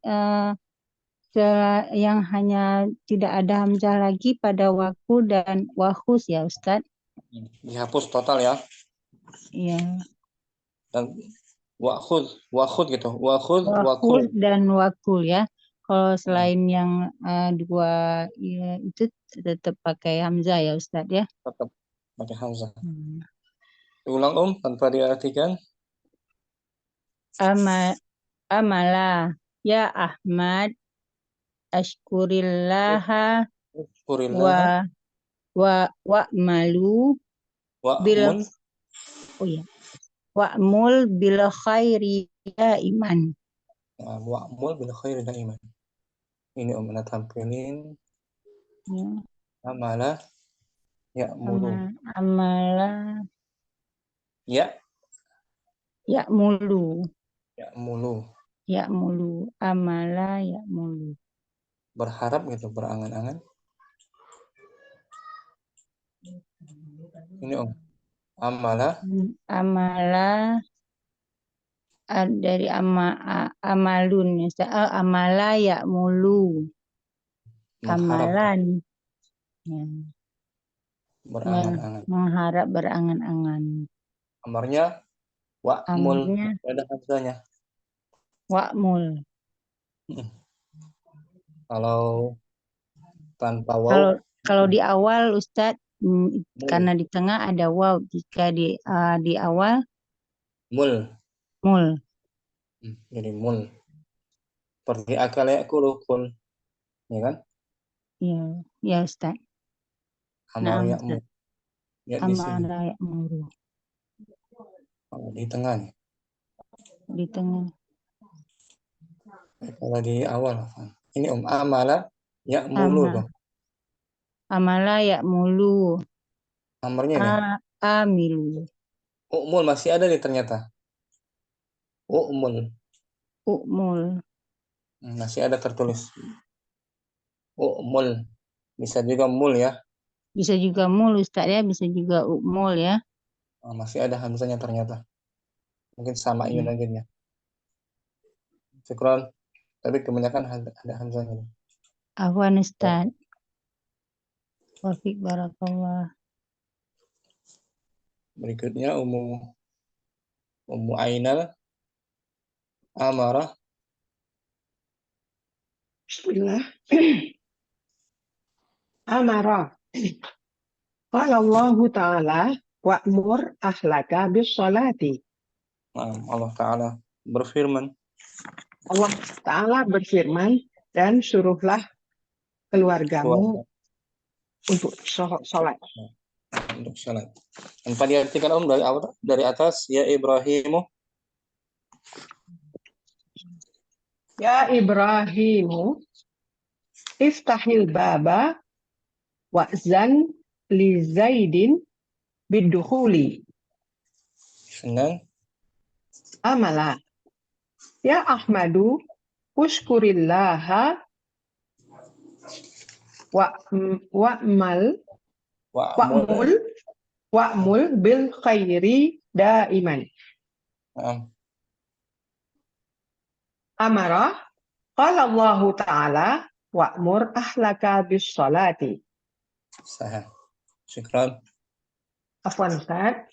yang hanya tidak ada hamzah lagi pada waku dan wakhus ya Ustaz. Dihapus total ya? Iya. Dan wakhud gitu. Wakhud dan wakul ya. Kalau selain yang dua ya, itu tetap pakai hamzah ya Ustaz ya. Tetap pakai hamzah. Ulang tanpa diartikan. Amala ya Ahmad ashkurillaha wa malu bil wa'mul bil khairi daiman. Wa'mul bil khairi daiman. Ini mana tampilin. Amala ya'mulu. Amala ya'mulu. Amala ya'mulu. Berharap gitu, berangan-angan. Ini amala dari amalun amala ya'mulu. Amalan Ya. Berangan-angan. Mengharap berangan-angan. Amarnya wa'mul. Amarnya Ada hamzahnya. wa'mul. Kalau tanpa waw, Kalau di awal Ustadz, mul. karena di tengah ada waw. Jika di awal Mul. mul. Jadi mul. Seperti akal ya'kulu kul. Ya kan? Ya, ya Ustadz. Amar Naam ya'mul. Ustadz. Lihat di sini. Amara ya'muru. Kalau di tengah nih. Di tengah. Kalau di awal. Ini amala ya'mulu Ama. dong. Amala ya'mulu. Amarnya ini. Amilu. U'mul masih ada nih ternyata. U'mul. U'mul. Masih ada tertulis. U'mul. Bisa juga mul ya. Bisa juga mul Ustadz ya. Bisa juga u'mul ya. Masih ada hamzahnya ternyata. Mungkin sama Ya. aja ya. Syukron. Tapi kebanyakan ada hamzahnya. Afwan Ustadz. Wafik barakallah. Berikutnya Ummu Ainal Amarah. Bismillah. Amara. Qala Allah Ta'ala wa'mur ahlaka bis salati. Allah Ta'ala berfirman. Allah Ta'ala berfirman, dan suruhlah keluargamu untuk sholat. Untuk sholat. Tanpa diartikan dari atas, ya Ibrahimu. Ya Ibrahimu, iftahil baba wa'zan li Zaidin bidukhuli. Senang. Amala. Ya Ahmadu, uskurillaha wa'mul bil khairi daiman. Amara, qala Allah Ta'ala wa'mur ahlaka bis salati. Sahih. Syukran. Afwan Ustaz.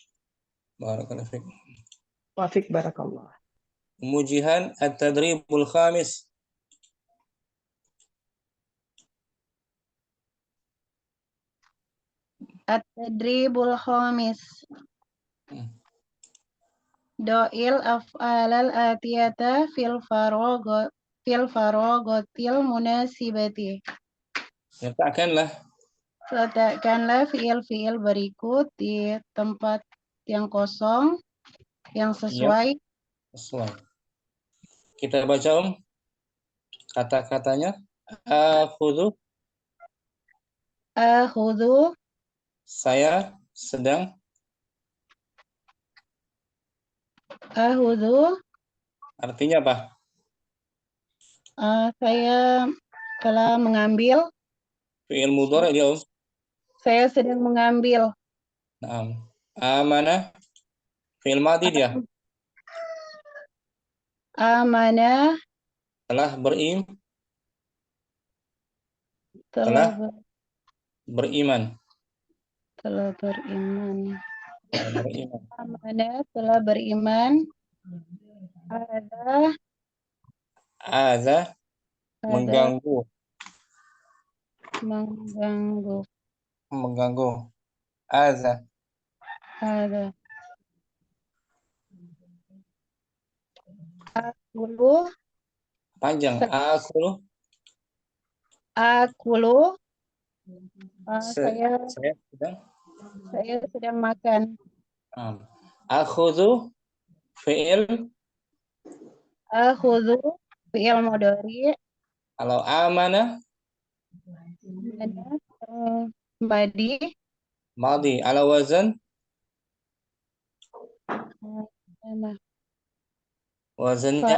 Barakallahu fiik. Wafik barakallah. Mujihan at-tadribul khamis. At-tadribul khamis. Do'il af'alal atiyata fil farogotil munasibati. Letakkanlah fiil-fiil berikut di tempat yang kosong yang sesuai. Kita baca kata-katanya. Akhudhu. Saya sedang. Akhudhu. Artinya apa? Saya telah mengambil. Fi'il mudhari dia, Saya sedang mengambil. Naam. Amana. Fi'il madhi dia. Amana. Telah beriman. Amana telah beriman. Ada. Mengganggu. Ada. Akulu. Panjang. Akulu. Saya sedang makan. Akhudhu fi'il. Akhudhu fi'il mudhari. Kalau amana madhi ala wazan wazannya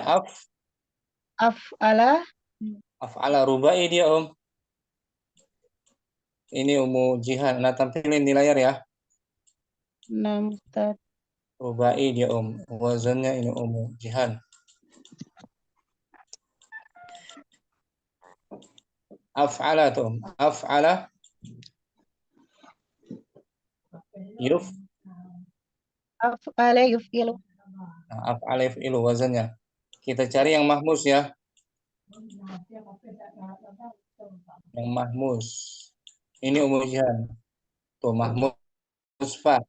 af'ala rubai dia Ini Ummu Jihan. Nah, tampilin di layar ya. Nah, Ustaz. Rubai dia wazannya ini Ummu Jihan. Af'ala tuh. Af'ala Af'ala yuf'ilu. Af'ala yaf'ilu wazannya. Kita cari yang mahmus ya. Yang mahmus. Ini umujian. Tuh mahmus fa.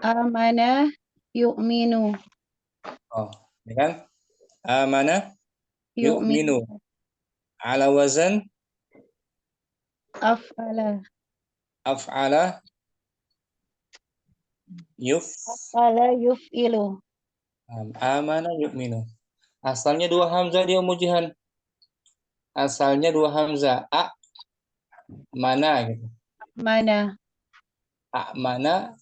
Amana yu'minu. Oh, ya kan? Amana Yu'minu. yu'minu. Ala wazan Af'ala. af'ala Af'ala yuf'ilu. amana yu'minu. Asalnya dua hamzah dia umujihan. Asalnya dua hamzah. A mana gitu. Mana. A mana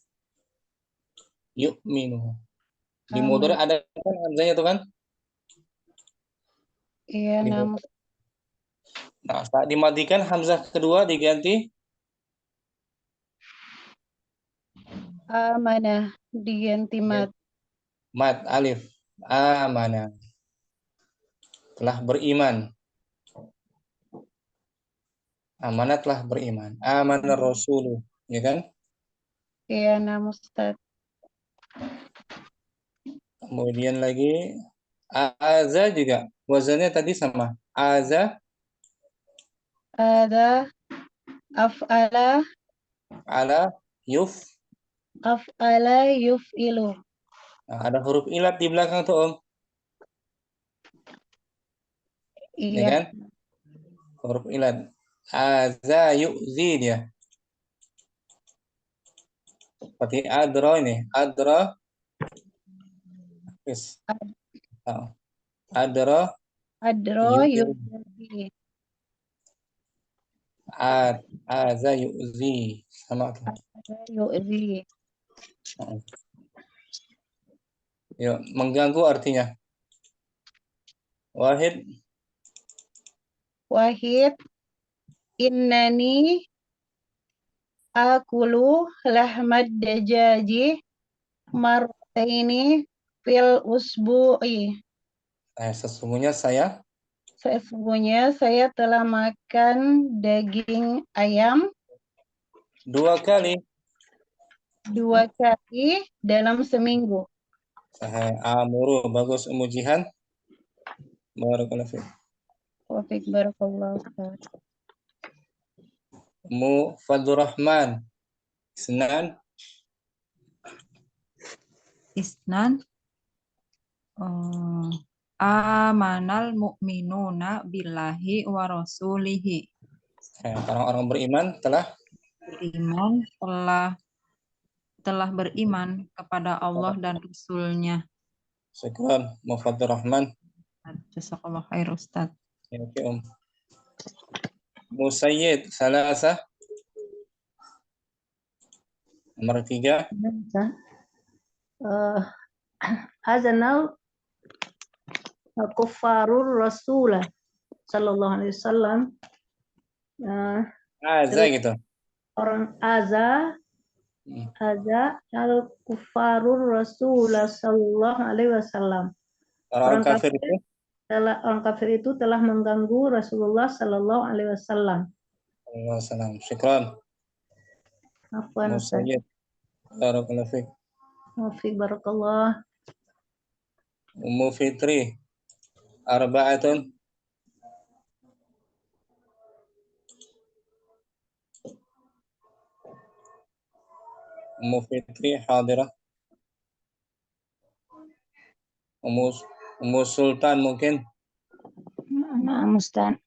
yu'minu. Di Aman. mudhari ada kan hamzahnya tuh kan? Iya, Di namun. Nah, saat dimatikan hamzah kedua diganti Amana diganti mat. mat alif. Amana. Telah beriman. Amanah telah beriman. Amanah Rasuluh, ya kan? Iya, namun Ustaz. Kemudian lagi aza juga wazannya tadi sama. Aza Ada af'ala ala af'ala yuf'ilu. Nah, ada huruf ilat di belakang tuh Om, ya Iya. kan? Huruf ilat. Aza yu'zi dia. Seperti adra ini. Adra. Yes. Adra Adro yu'zi. yu'zi. Aza yu'zi. Sama tuh. Yu'zi. Yuk, mengganggu artinya. Wahid. Wahid. Innani akulu lahmad dajaji martaini fil usbu'i. Sesungguhnya Sesungguhnya saya telah makan daging ayam 2 kali. 2 kali dalam seminggu. Amuru bagus umujihan. Barakallahu fiik. Wa fiik barakallahu Ustaz. Fadlur Rahman. Isnan. Amanal mu'minuna billahi wa rasulihi. Orang-orang beriman telah beriman kepada Allah dan Rasulnya. Syukran, Fadlur Rahman. Jazakallah khair Ustaz. Oke Om. Musayyid salasa. Nomor 3. Azanal kuffarur Rasul sallallahu alaihi wasallam. Aza gitu. Orang Aza al kuffarur Rasul sallallahu alaihi wasallam. Orang kafir itu telah mengganggu Rasulullah sallallahu alaihi wasallam. Syukran. Afwan Ustaz. Musayyid. Barakallahu fiik. Wa fiik barakallah. Ummu Fitri. Arba'atun. Ummu Fitri hadirah. Ummu Sultan mungkin. Nah, Ustaz.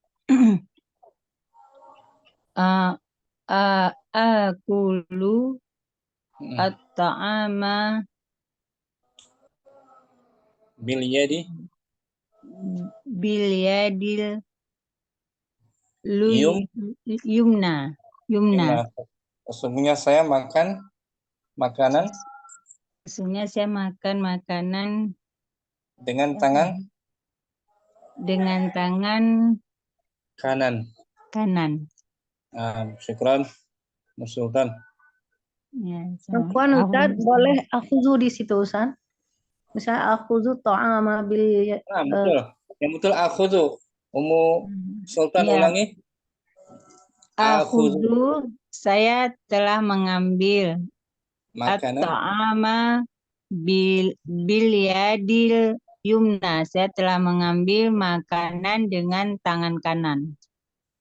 Akulu at-ta'ama bil yadil yumna. Sesungguhnya saya makan makanan Sesungguhnya saya makan makanan dengan tangan kanan. Syukran, Sultan. Ya, Perempuan Ustaz boleh akhuzu di situ Ustaz. Misalnya akhuzu ta'ama bil Betul. Yang betul akhuzu. Ummu Sultan ya. ulangi. Akhudu, saya telah mengambil. makanan. At-ta'ama bil yadil yumna, saya telah mengambil makanan dengan tangan kanan.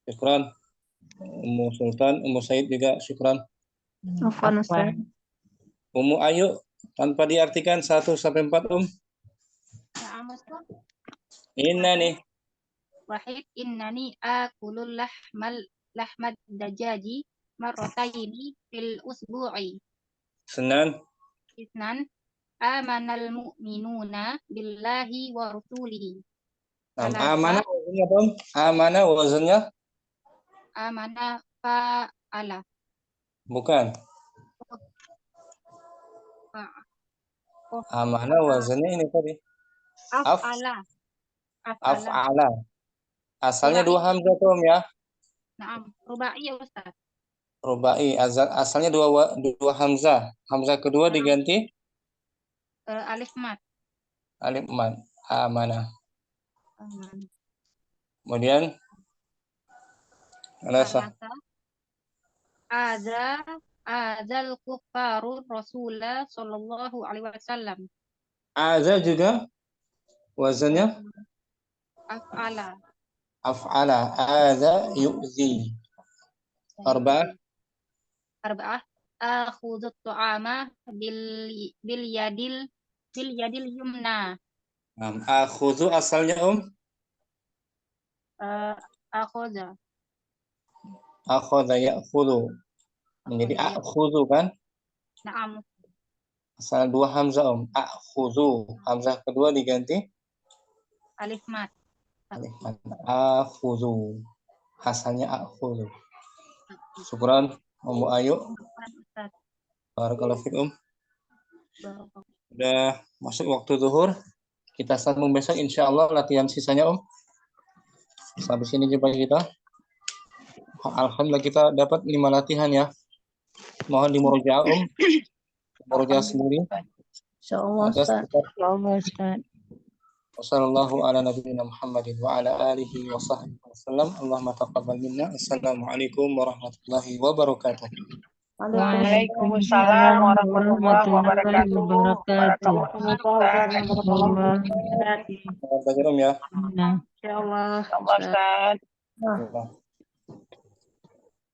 Syukran. Ummu Sultan, Ummu Said juga syukran. Afwan Ustaz. Ummu Ayu, tanpa diartikan 1 sampai 4, Na'am Ustaz. Inna nih. Wahid, innani akulul lahmad dajaji marrataini fil usbu'i. Senan. Isnan, amanal mu'minuna billahi wa rasulihi. Amanah wazannya, Bang. Amanah wazannya? Amana fa'ala. Bukan. Amanah wazannya ini tadi. Af'ala. Af'ala. Asalnya 2 hamzah tuh, ya. Naam, rubai ya Ustaz. Rubai. Asalnya 2 hamzah. Hamzah kedua diganti Alif mat. alif mat. Amanah. Aman. Kemudian Alasa. Azal kuffaru Rasulullah sallallahu alaihi wasallam. Azal juga wazannya Af'ala. af'ala. Aza yu'zi. Arba'ah. Akhudhu ta'ama bil yadil yumna. Akhudhu asalnya Akhudha. Akhadha ya'khudhu. Menjadi akhudhu kan? Naam. Asal 2 hamzah akhudhu. Hamzah kedua diganti Alif mat. alif mat. Akhudhu. Asalnya akhudhu. Syukran Ummu Ayu. Barakallahu fikum. Udah masuk waktu zuhur. Kita sambung besok insyaallah latihan sisanya Sampai sini jumpa kita. Alhamdulillah kita dapat 5 latihan ya. Mohon dimurojaah murojaah sendiri. Insyaallah Ustaz. Insyaallah Ustaz. Wassallallahu ala nabiyyina Muhammadin wa ala alihi wa sahbihi wasallam. Allahumma taqabbal minna. Assalamualaikum warahmatullahi wabarakatuh. Waalaikumsalam warahmatullahi wabarakatuh. Belajar ya. Nah. Insyaallah. Ustaz.